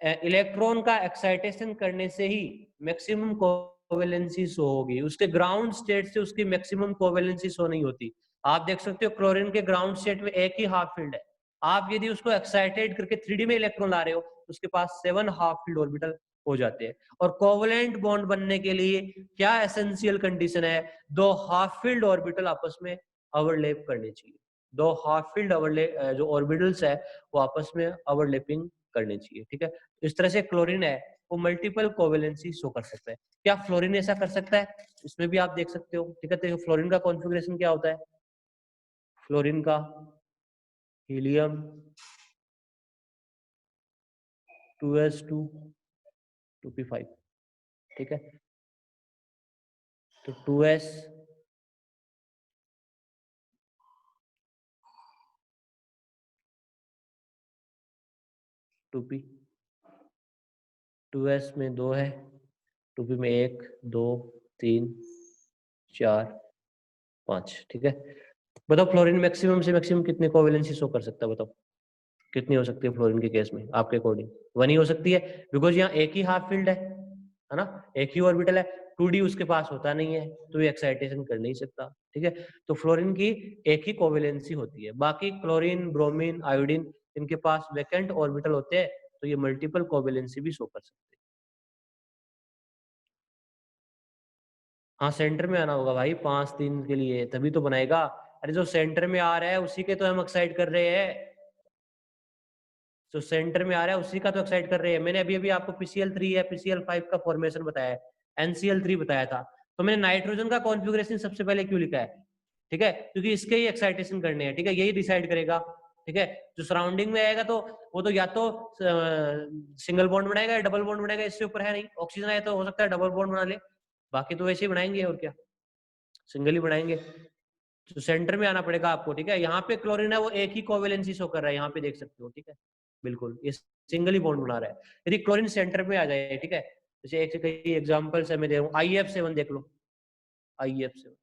इलेक्ट्रॉन का एक्साइटेशन करने से ही मैक्सिमम कोवेलेंसी शो होगी, उसके ग्राउंड स्टेट से उसकी मैक्सिमम कोवेलेंसी शो नहीं होती। आप देख सकते हो क्लोरीन के ग्राउंड स्टेट में एक ही हाफ फील्ड है, आप यदि उसको एक्साइटेड करके 3d में इलेक्ट्रॉन ला रहे हो, उसके पास 7 हाफ फील्ड ऑर्बिटल हो जाते हैं। और कोवलेंट बॉन्ड बनने के लिए क्या एसेंशियल कंडीशन है, 2 हाफ फील्ड ऑर्बिटल आपस में ओवरलैप करने चाहिए। 2 हाफ फील्ड जो ऑर्बिटल्स है वो आपस में ओवरलैपिंग करने चाहिए, ठीक है। इस तरह से क्लोरीन है वो मल्टीपल कोवेलेंसी शो कर सकता है। क्या फ्लोरीन ऐसा कर सकता है? इसमें भी आप देख सकते हो, ठीक है। तो फ्लोरीन का कॉन्फ़िगरेशन क्या होता है? फ्लोरीन का हीलियम 2s2 2p5, ठीक है। तो 2s 2p, 2s में 2 है, 2p में 1 2 3 4 5, ठीक है। बताओ फ्लोरीन मैक्सिमम से मैक्सिमम कितने कोवेलेंसी शो कर सकता है, बताओ कितनी हो सकती है फ्लोरीन के केस में आपके अकॉर्डिंग? 1 ही हो सकती है, बिकॉज यहाँ एक ही हाफ फील्ड है ना, एक ही ऑर्बिटल है, 2d उसके पास होता नहीं है, तो ये एक्साइटेशन कर नहीं सकता, ठीक है। तो फ्लोरीन की एक ही कोवेलेंसी होती है। बाकी क्लोरीन, ब्रोमीन, आयोडीन, इनके पास वैकेंट ऑर्बिटल होते हैं, तो ये मल्टीपल कोवेलेंसी भी शो कर सकते हैं। हाँ, सेंटर में आना होगा भाई 5-3 के लिए, तभी तो बनाएगा। अरे जो सेंटर में आ रहा है उसी के तो हम एक्साइट कर रहे हैं, जो सेंटर में आ रहा है उसी का तो एक्साइट कर रहे हैं। मैंने अभी अभी आपको PCl3 है PCl5 का फॉर्मेशन बताया है, NCl3 बताया था। तो मैंने नाइट्रोजन का कॉन्फ़िगरेशन सबसे पहले क्यों लिखा है, ठीक है, क्योंकि इसके ही एक्साइटेशन करने हैं, ठीक है, यही डिसाइड करेगा, ठीक है। जो सराउंडिंग में आएगा तो वो तो या तो सिंगल बॉन्ड बनाएगा या डबल बॉन्ड बनाएगा, इससे ऊपर है नहीं। ऑक्सीजन आए तो हो सकता है डबल बॉन्ड बना ले, बाकी तो वैसे ही बनाएंगे, और क्या, सिंगल ही बनाएंगे। तो सेंटर में आना पड़ेगा आपको, ठीक है। यहाँ पे क्लोरीन है वो एक ही कोवेलेंसी शो कर रहा है, यहाँ पे देख सकते हो, ठीक है, बिल्कुल ये सिंगल ही बॉन्ड बना रहा है। यदि क्लोरीन सेंटर में आ जाए, ठीक है, जैसे एक से कई एग्जांपल्स है मैं दे रहा हूँ, IF7 देख लो, IF7,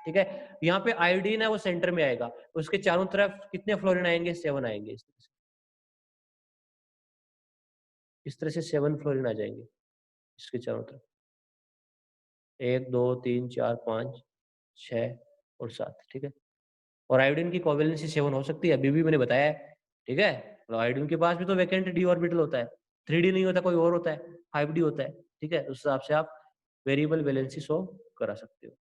ठीक है। यहाँ पे आयोडीन है वो सेंटर में आएगा, उसके चारों तरफ कितने फ्लोरीन आएंगे? 7 आएंगे, इस तरह से 7 फ्लोरीन आ जाएंगे इसके चारों तरफ, 1 2 3 4 5 6 और 7, ठीक है। और आयोडीन की कोवेलेंसी 7 हो सकती है, अभी भी मैंने बताया है, ठीक है। तो आयोडीन के पास भी तो वैकेंट d ऑर्बिटल होता है, 3d नहीं होता, कोई और होता है, 5d होता है, ठीक है। उस हिसाब से आप वेरिएबल वैलेंसी शो करा सकते हो।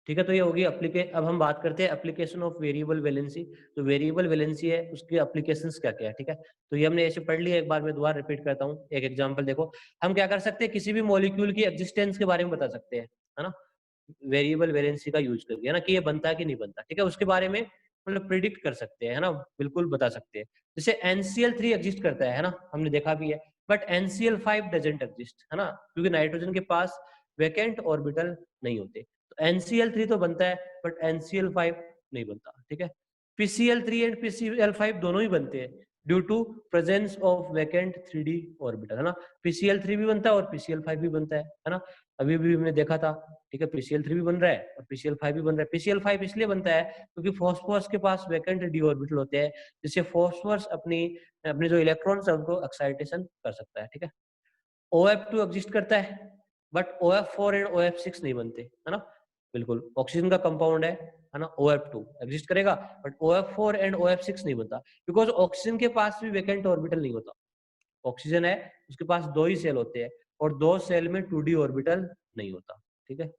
ठीक है, तो ये होगी अब हम बात करते हैं एप्लीकेशन ऑफ वेरिएबल वैलेंसी। तो वेरिएबल वैलेंसी है, उसकी एप्लीकेशंस क्या क्या है, ठीक है। तो ये हमने ऐसे पढ़ लिया, एक बार मैं दोबारा रिपीट करता हूँ। एक एग्जांपल देखो, हम क्या कर सकते हैं, किसी भी मॉलिक्यूल की एग्जिस्टेंस के बारे में बता सकते हैं, है ना, वेरिएबल वैलेंसी का यूज करके, है ना, कि ये बनता है कि नहीं बनता, ठीक है, उसके बारे में मतलब प्रिडिक्ट कर सकते हैं, है ना, बिल्कुल बता सकते हैं। जैसे NCl3 एग्जिस्ट करता है ना, हमने देखा भी है, बट NCl5 डजंट एग्जिस्ट, है ना, क्योंकि नाइट्रोजन के पास वैकेंट ऑर्बिटल नहीं होते। तो NCl3 तो बनता है बट NCl5 नहीं बनता, ठीक है। PCl3 एंड PCl5 दोनों ही बनते हैं due to presence of vacant 3D orbital, है ना। PCl3 भी बनता है और PCl5 भी बनता है ना। अभी भी हमने देखा था, ठीक है, PCl3 भी बन रहा है और PCl5 भी बन रहा है। PCl5 इसलिए बनता है क्योंकि फास्फोरस के पास वैकेंट d ऑर्बिटल होते हैं, जिससे फास्फोरस अपनी अपने जो इलेक्ट्रॉन्स है उनको एक्साइटेशन कर सकता है, ठीक है। OF2 एग्जिस्ट करता है बट OF4 एंड OF6 नहीं बनते, है ना। बिल्कुल ऑक्सीजन का कंपाउंड है ना। OF2 एग्जिस्ट करेगा बट OF4 एंड OF6 नहीं बनता बिकॉज ऑक्सीजन के पास भी वैकेंट ऑर्बिटल नहीं होता। ऑक्सीजन है उसके पास 2 ही सेल होते हैं और 2 सेल में 2D ऑर्बिटल नहीं होता, ठीक है।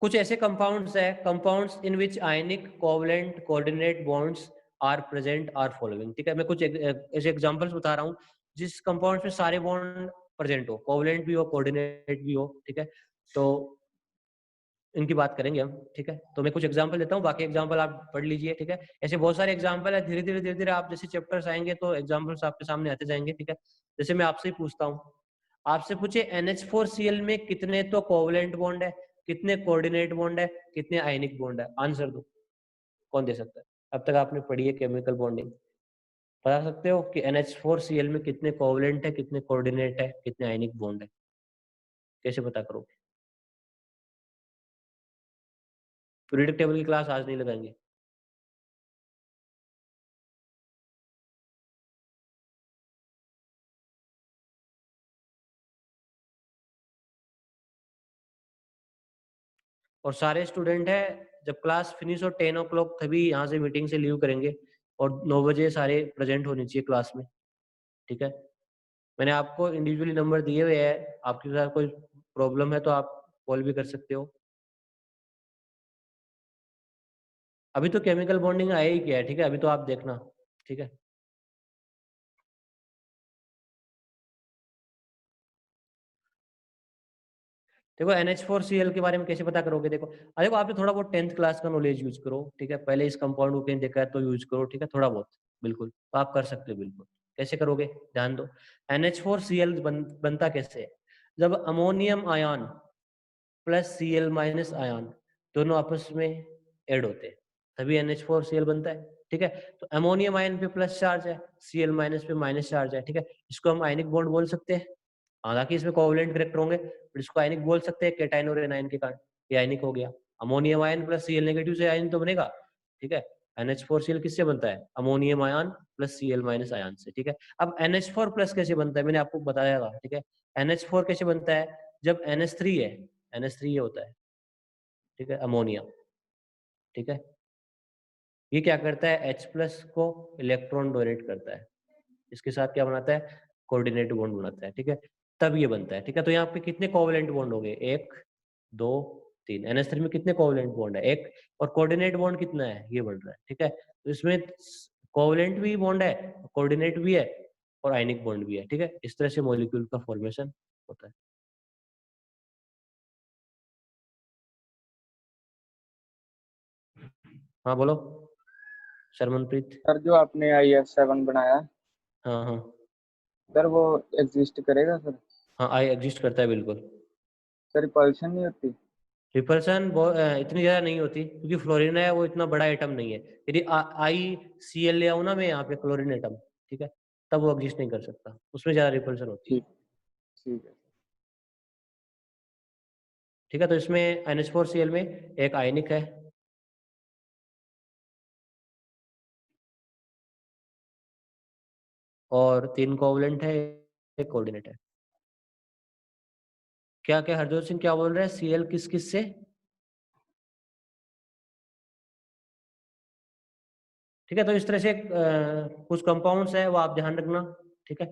कुछ ऐसे कंपाउंड्स है, compounds in which ionic covalent coordinate bonds are present are following, ठीक है। मैं कुछ ऐसे एग्जांपल्स बता रहा हूँ जिस कंपाउंड्स में सारे बॉन्ड प्रेजेंट हो, कोवलेंट भी हो कोऑर्डिनेट भी हो, ठीक है। तो इनकी बात करेंगे हम, ठीक है। तो मैं कुछ एग्जांपल देता हूँ, बाकी एग्जांपल आप पढ़ लीजिए, ठीक है। ऐसे बहुत सारे एग्जांपल है, धीरे धीरे आप जैसे चैप्टर्स आएंगे तो एग्जांपल्स आपके सामने आते जाएंगे, ठीक है। जैसे मैं आपसे ही पूछता हूँ, आपसे पूछे NH4Cl में कितने तो कोवलेंट बॉन्ड है, कितने कोऑर्डिनेट बॉन्ड है, कितने आयनिक बॉन्ड है, आंसर दो। कौन दे सकता है? अब तक आपने पढ़ी है केमिकल बॉन्डिंग, बता सकते हो कि NH4Cl में कितने कोवलेंट है, कितने कोऑर्डिनेट है, कितने आयनिक बॉन्ड है? कैसे पता करोगे? पीरियोडिक टेबल की क्लास आज नहीं लगाएंगे। और सारे स्टूडेंट है जब क्लास फिनिश हो 10 ओ क्लॉक तभी यहाँ से मीटिंग से लीव करेंगे और 9 बजे सारे प्रेजेंट होने चाहिए क्लास में, ठीक है। मैंने आपको इंडिविजुअली नंबर दिए हुए हैं, आपके साथ कोई प्रॉब्लम है तो आप कॉल भी कर सकते हो। अभी तो केमिकल बॉन्डिंग आया ही क्या है, ठीक है, अभी तो आप देखना, ठीक है। देखो NH4Cl के बारे में कैसे पता करोगे, देखो देखो आपने थोड़ा बहुत 10th क्लास का नॉलेज यूज करो, ठीक है। पहले इस कंपाउंड को कहीं देखा है तो यूज करो, ठीक है, थोड़ा बहुत, बिल्कुल तो आप कर सकते हो बिल्कुल। कैसे करोगे ध्यान दो। NH4Cl बनता कैसे है? जब ammonium ion plus Cl minus ion दोनों आपस में ऐड होते हैं तभी NH4Cl बनता है, ठीक है। तो अमोनियम आयन पे प्लस चार्ज है, Cl माइनस पे माइनस चार्ज है, ठीक है। इसको हम आयनिक बॉन्ड बोल सकते हैं। हालांकि इसमें कोवलेंट करेक्टर होंगे पर इसको आयनिक बोल सकते हैं केटाइन और एनायन के कारण, ये आयनिक हो गया। Ammonium ion plus Cl negative से आयन तो बनेगा, ठीक है। NH4Cl किससे बनता है? Ammonium ion plus Cl minus ion से, ठीक है। अब NH4 प्लस कैसे बनता है मैंने आपको बताया था, ठीक है। NH4 कैसे बनता है? जब NH3 है, NH3 ये होता है, ठीक है, अमोनिया, ठीक है। ये क्या करता है? H प्लस को इलेक्ट्रॉन डोनेट करता है, इसके साथ क्या बनाता है? कोऑर्डिनेट बॉन्ड बनाता है, ठीक है, तब ये बनता है, ठीक है। तो यहाँ पे कितने कोवलेंट बॉन्ड हो गए? 1 2 3। NH3 में कितने कोवलेंट बॉन्ड है? 1। और कोऑर्डिनेट बॉन्ड कितना है? ये बन रहा है, ठीक है। तो इसमें कोवलेंट भी बॉन्ड है, कोऑर्डिनेट भी है और आयनिक बॉन्ड भी है, ठीक है। इस तरह से मॉलिक्यूल का फॉर्मेशन होता है। हाँ बोलो शर्मनप्रीत। सर जो आपने IF7 बनाया, हाँ हाँ सर वो एग्जिस्ट करेगा सर? हाँ, आई एग्जिस्ट करता है बिल्कुल। सर रिपल्शन नहीं होती? रिपल्सन इतनी ज्यादा नहीं होती क्योंकि फ्लोरीन है वो इतना बड़ा एटम नहीं है। यदि ICl ले आऊँ ना मैं यहाँ पे क्लोरीन एटम, ठीक है, तब वो एग्जिस्ट नहीं कर सकता, उसमें ज्यादा रिपल्सन होती है, ठीक, ठीक है। ठीक है। तो इसमें NH4Cl में एक आयनिक है और 3 कोवलेंट है, एक कोऑर्डिनेट है। क्या क्या हरजोत सिंह क्या बोल रहे हैं? Cl किस किस से? ठीक है। तो इस तरह से कुछ कंपाउंड्स है वो आप ध्यान रखना, ठीक है।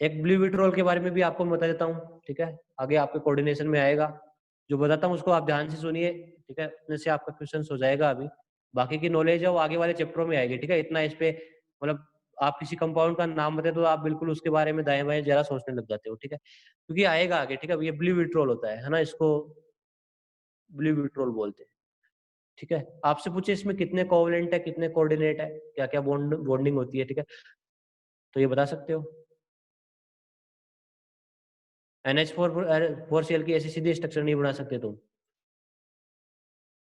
एक ब्लू विट्रोल के बारे में भी आपको मैं बता देता हूँ, ठीक है, आगे आपके कोऑर्डिनेशन में आएगा। जो बताता हूँ उसको आप ध्यान से सुनिए, ठीक है, इतने से आपका क्वेश्चन हो जाएगा। अभी बाकी की नॉलेज है वो आगे वाले चैप्टरों में आएगी, ठीक है। इतना इस पे मतलब आप किसी कंपाउंड का नाम बताए तो आप बिल्कुल उसके बारे में दाएं बाएं जरा सोचने लग जाते हो, ठीक है, क्योंकि आएगा आगे, ठीक है। ये ब्लू विट्रोल होता है ना, इसको ब्लू विट्रोल बोलते हैं, ठीक है। आपसे पूछे इसमें कितने कोवलेंट है, कितने कोऑर्डिनेट है, क्या क्या बॉन्डिंग होती है, ठीक है, तो ये बता सकते हो? NH4Cl की ऐसी सीधी स्ट्रक्चर नहीं बना सकते तुम,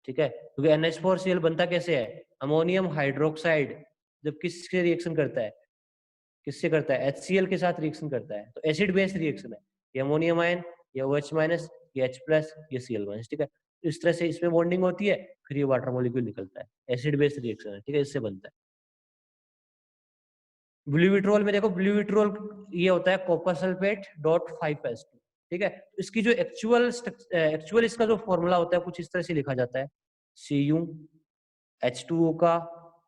ठीक है, क्योंकि NH4Cl बनता कैसे है, अमोनियम हाइड्रोक्साइड जब किससे रिएक्शन करता है, किससे करता है, HCl के साथ रिएक्शन करता है, तो एसिड बेस रिएक्शन है, ये अमोनियम आयन, ये OH माइनस, ये H+, ये Cl माइनस, ठीक है, इस तरह से इसमें बॉन्डिंग होती है, फिर ये वाटर मॉलिक्यूल निकलता है, एसिड बेस रिएक्शन है, ठीक है, इससे बनता है। ब्लू विट्रोल में देखो, ब्लू विट्रोल ये होता है कॉपर सल्फेट डॉट 5s2, ठीक है, इसकी जो एक्चुअल इसका जो फॉर्मूला होता है कुछ इस तरह से लिखा जाता है, Cu H2O का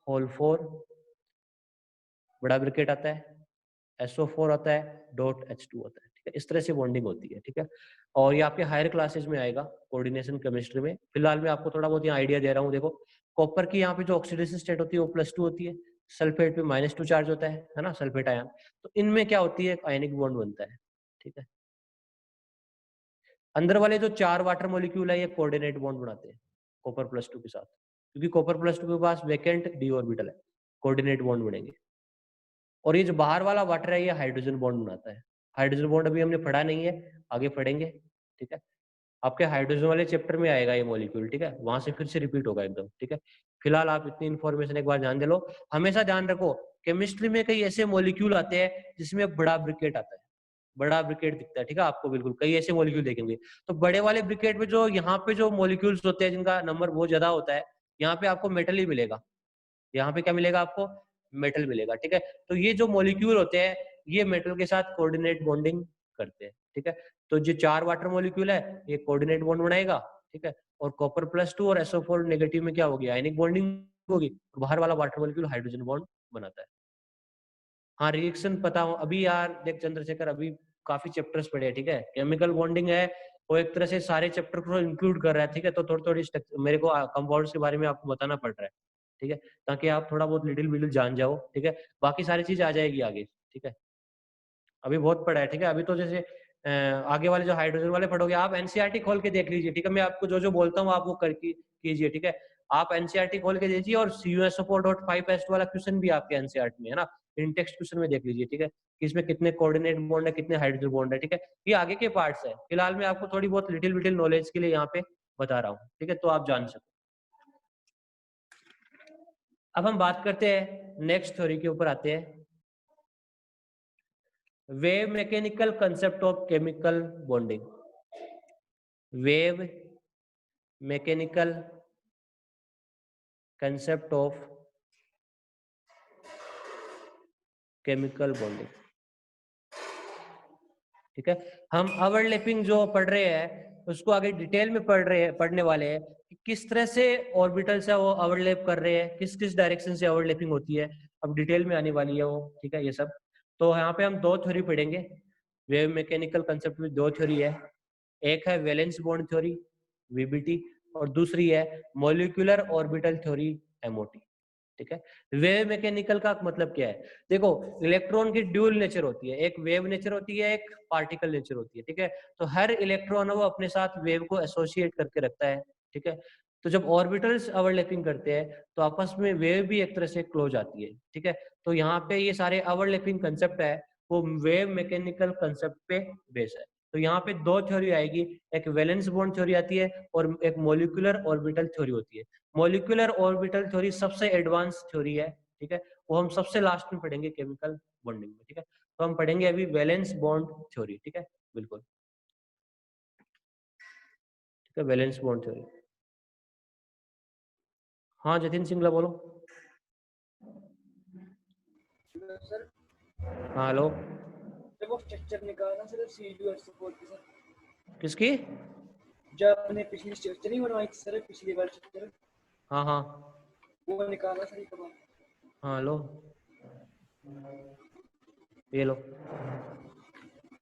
होल 4 बड़ा ब्रैकेट आता है, SO4 आता है, डॉट H2 आता है, ठीक है, इस तरह से बॉन्डिंग होती है, ठीक है, और ये आपके हायर क्लासेज में आएगा कोऑर्डिनेशन केमिस्ट्री में, फिलहाल मैं आपको थोड़ा बहुत यहाँ आइडिया दे रहा हूँ। देखो कॉपर की यहाँ पे जो ऑक्सीडेशन स्टेट होती है वो +2 होती है, सल्फेट पे -2 चार्ज होता है ना, सल्फेट आयन, तो इनमें क्या होती है, आयनिक बॉन्ड बनता है, ठीक है। अंदर वाले जो 4 वाटर मॉलिक्यूल है ये कोऑर्डिनेट बॉन्ड बनाते हैं कॉपर +2 के साथ, क्योंकि कॉपर +2 के पास वैकेंट d ऑर्बिटल है, कोऑर्डिनेट बॉन्ड बनेंगे। और ये जो बाहर वाला वाटर है ये हाइड्रोजन बॉन्ड बनाता है, हाइड्रोजन बॉन्ड अभी हमने पढ़ा नहीं है, आगे पढ़ेंगे, ठीक है, आपके हाइड्रोजन वाले चैप्टर में आएगा ये मॉलिक्यूल, ठीक है, वहां से फिर से रिपीट होगा एकदम, ठीक है। फिलहाल आप इतनी इन्फॉर्मेशन एक बार ध्यान दे लो। हमेशा ध्यान रखो केमिस्ट्री में कई ऐसे मॉलिक्यूल आते हैं जिसमें बड़ा ब्रिकेट आता है, बड़ा ब्रिकेट दिखता है, ठीक है, आपको बिल्कुल कई ऐसे मॉलिक्यूल देखेंगे, तो बड़े वाले ब्रिकेट में जो यहाँ पे जो मॉलिक्यूल्स होते हैं जिनका नंबर बहुत ज्यादा होता है, यहाँ पे आपको मेटल ही मिलेगा, यहाँ पे क्या मिलेगा आपको, मेटल मिलेगा, ठीक है। तो ये जो मॉलिक्यूल होते हैं ये मेटल के साथ कोऑर्डिनेट बॉन्डिंग करते हैं, ठीक है। तो जो 4 वाटर मॉलिक्यूल है ये कोऑर्डिनेट बॉन्ड बनाएगा, ठीक है, और कॉपर +2 और SO4 नेगेटिव में क्या होगी, आयनिक बॉन्डिंग होगी, बाहर वाला वाटर मॉलिक्यूल हाइड्रोजन बॉन्ड बनाता है। हाँ रिएक्शन पता हो अभी यार, देख चंद्रशेखर अभी काफी चैप्टर्स पढ़े हैं, ठीक है, केमिकल बॉन्डिंग है वो एक तरह से सारे चैप्टर को इंक्लूड कर रहा है, ठीक है, तो थोड़ी थोड़ी मेरे को कंपाउंड्स के बारे में आपको बताना पड़ रहा है, ठीक है, ताकि आप थोड़ा बहुत लिटिल बिटिल जान जाओ, ठीक है, बाकी सारी चीज आ जाएगी आगे, ठीक है, अभी बहुत पढ़ा है, ठीक है। अभी तो जैसे आगे वाले जो हाइड्रोजन वाले पढ़ोगे आप एनसीईआरटी खोल के देख लीजिए, ठीक है, मैं आपको जो जो बोलता हूँ आप वो कर कीजिए, ठीक है, आप एनसीईआरटी खोल के दीजिए, और CuSO4.5s वाला क्वेश्चन भी आपके एनसीईआरटी में है ना, इन टेक्स्ट क्वेश्चन में देख लीजिए, ठीक है, कि इसमें कितने कोऑर्डिनेट बॉन्ड है, कितने हाइड्रोजन बॉन्ड है, ठीक है, ये आगे के पार्ट्स है, फिलहाल मैं आपको थोड़ी बहुत लिटिल बिटिल नॉलेज के लिए यहाँ पे बता रहा हूँ, ठीक है, तो आप जान सको। अब हम बात करते हैं नेक्स्ट थ्योरी के ऊपर आते हैं, wave mechanical concept of chemical bonding, wave mechanical concept of chemical bonding, ठीक है। हम ओवरलैपिंग जो पढ़ रहे हैं उसको आगे डिटेल में पढ़ने वाले हैं कि किस तरह से ऑर्बिटल्स है वो ओवरलैप कर रहे हैं, किस किस डायरेक्शन से ओवरलैपिंग होती है, अब डिटेल में आने वाली है वो, ठीक है, ये सब। तो यहाँ पे हम 2 थ्योरी पढ़ेंगे, वेव मैकेनिकल कंसेप्ट में 2 थ्योरी है, एक है वैलेंस बॉन्ड थ्योरी VBT, और दूसरी है मॉलिक्यूलर ऑर्बिटल थ्योरी MOT, ठीक है। वेव मैकेनिकल का मतलब क्या है, देखो इलेक्ट्रॉन की ड्यूल नेचर होती है, एक वेव नेचर होती है, एक पार्टिकल नेचर होती है, ठीक है, तो हर इलेक्ट्रॉन वो अपने साथ वेव को एसोसिएट करके रखता है, ठीक है। तो जब ऑर्बिटल्स ओवरलैपिंग करते हैं तो आपस में वेव भी एक तरह से क्लोज आती है, ठीक है, तो यहाँ पे ये सारे ओवरलैपिंग कंसेप्ट है वो वेव मैकेनिकल कंसेप्ट पे बेस है। तो यहाँ पे 2 थ्योरी आएगी, एक वैलेंस बॉन्ड थ्योरी आती है और एक मॉलिक्यूलर ऑर्बिटल थ्योरी होती है। मॉलिक्यूलर ऑर्बिटल थ्योरी सबसे एडवांस थ्योरी है, ठीक है, वो हम सबसे लास्ट में पढ़ेंगे केमिकल बॉन्डिंग में, ठीक है। तो हम पढ़ेंगे अभी वैलेंस बॉन्ड थ्योरी, ठीक है, बिल्कुल, ठीक है, वैलेंस बॉन्ड थ्योरी। हाँ जतिन सिंगला बोलो। सर हाँ हेलो, वो स्ट्रक्चर निकालना सर CuSO4 की सर, किसकी? जो आपने पिछली स्ट्रक्चर नहीं बनवाई थी सर, पिछली बार स्ट्रक्चर, हाँ हाँ वो निकालना सर एक बार। हाँ हेलो, ये लो।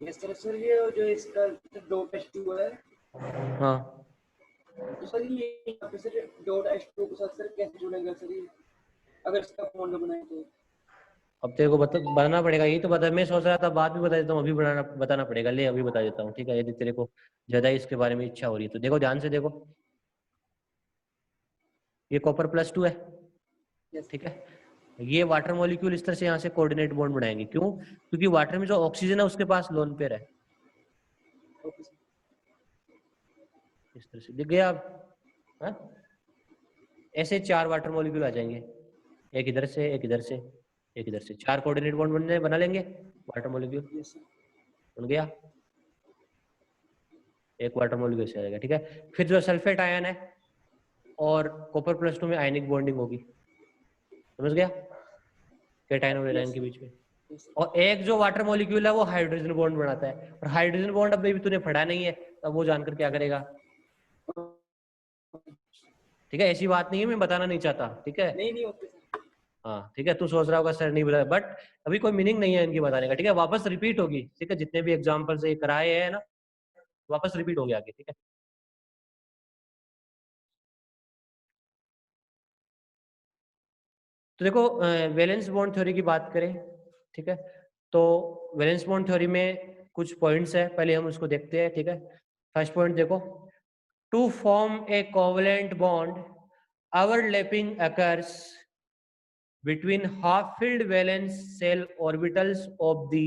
ये सर ये जो इसका डॉट H2 है, हाँ तो सर ये यहाँ पे सर डॉट H2 के साथ सर कैसे जुड़ेगा सर ये, अगर इसका बॉन्ड बनाए तो? अब तेरे को बताना पड़ेगा, यही तो बता, मैं सोच रहा था बाद में बता देता हूँ, अभी बताना पड़ेगा, ले अभी बता देता हूँ, ठीक है, यदि तेरे को ज्यादा इसके बारे में इच्छा हो रही है तो। देखो ध्यान से देखो, ये कॉपर +2 है, ठीक है, ये वाटर मॉलिक्यूल इस तरह से यहाँ से कोऑर्डिनेट बॉन्ड बनाएंगे, क्यों? क्योंकि वाटर में जो ऑक्सीजन है उसके पास लोन पेयर है, इस तरह से दिख गया आप, हाँ? ऐसे 4 वाटर मॉलिक्यूल आ जाएंगे, एक इधर से, एक इधर से, एक इधर से, 4 कोऑर्डिनेट बॉन्ड बना लेंगे, वाटर मॉलिक्यूल यस सर। बन गया, एक वाटर मॉलिक्यूल ऐसे आ जाएगा, ठीक है। फिर जो सल्फेट आयन है और कॉपर प्लस 2 में आयनिक बॉन्डिंग होगी, समझ गया, कैटायन और एनायन के बीच में। Yes sir. और एक जो वाटर मॉलिक्यूल है वो हाइड्रोजन बॉन्ड बनाता है, और हाइड्रोजन बॉन्ड अभी भी तूने पढ़ा नहीं है, तब वो जानकर क्या करेगा, ठीक है। ऐसी बात नहीं है, मैं बताना नहीं चाहता, ठीक है। नहीं ओके सर। हाँ ठीक है, तू सोच रहा होगा सर नहीं बताया, बट अभी कोई मीनिंग नहीं है इनकी बताने का, ठीक है। वापस रिपीट होगी, ठीक है, जितने भी एग्जाम्पल से कराए हैं ना, वापस रिपीट हो गया आगे, ठीक है। तो देखो वैलेंस बॉन्ड थ्योरी की बात करें, ठीक है, तो वैलेंस बॉन्ड थ्योरी में कुछ पॉइंट्स है, पहले हम उसको देखते हैं, ठीक है। फर्स्ट पॉइंट देखो, to form a covalent bond overlapping occurs between half-filled valence shell orbitals of the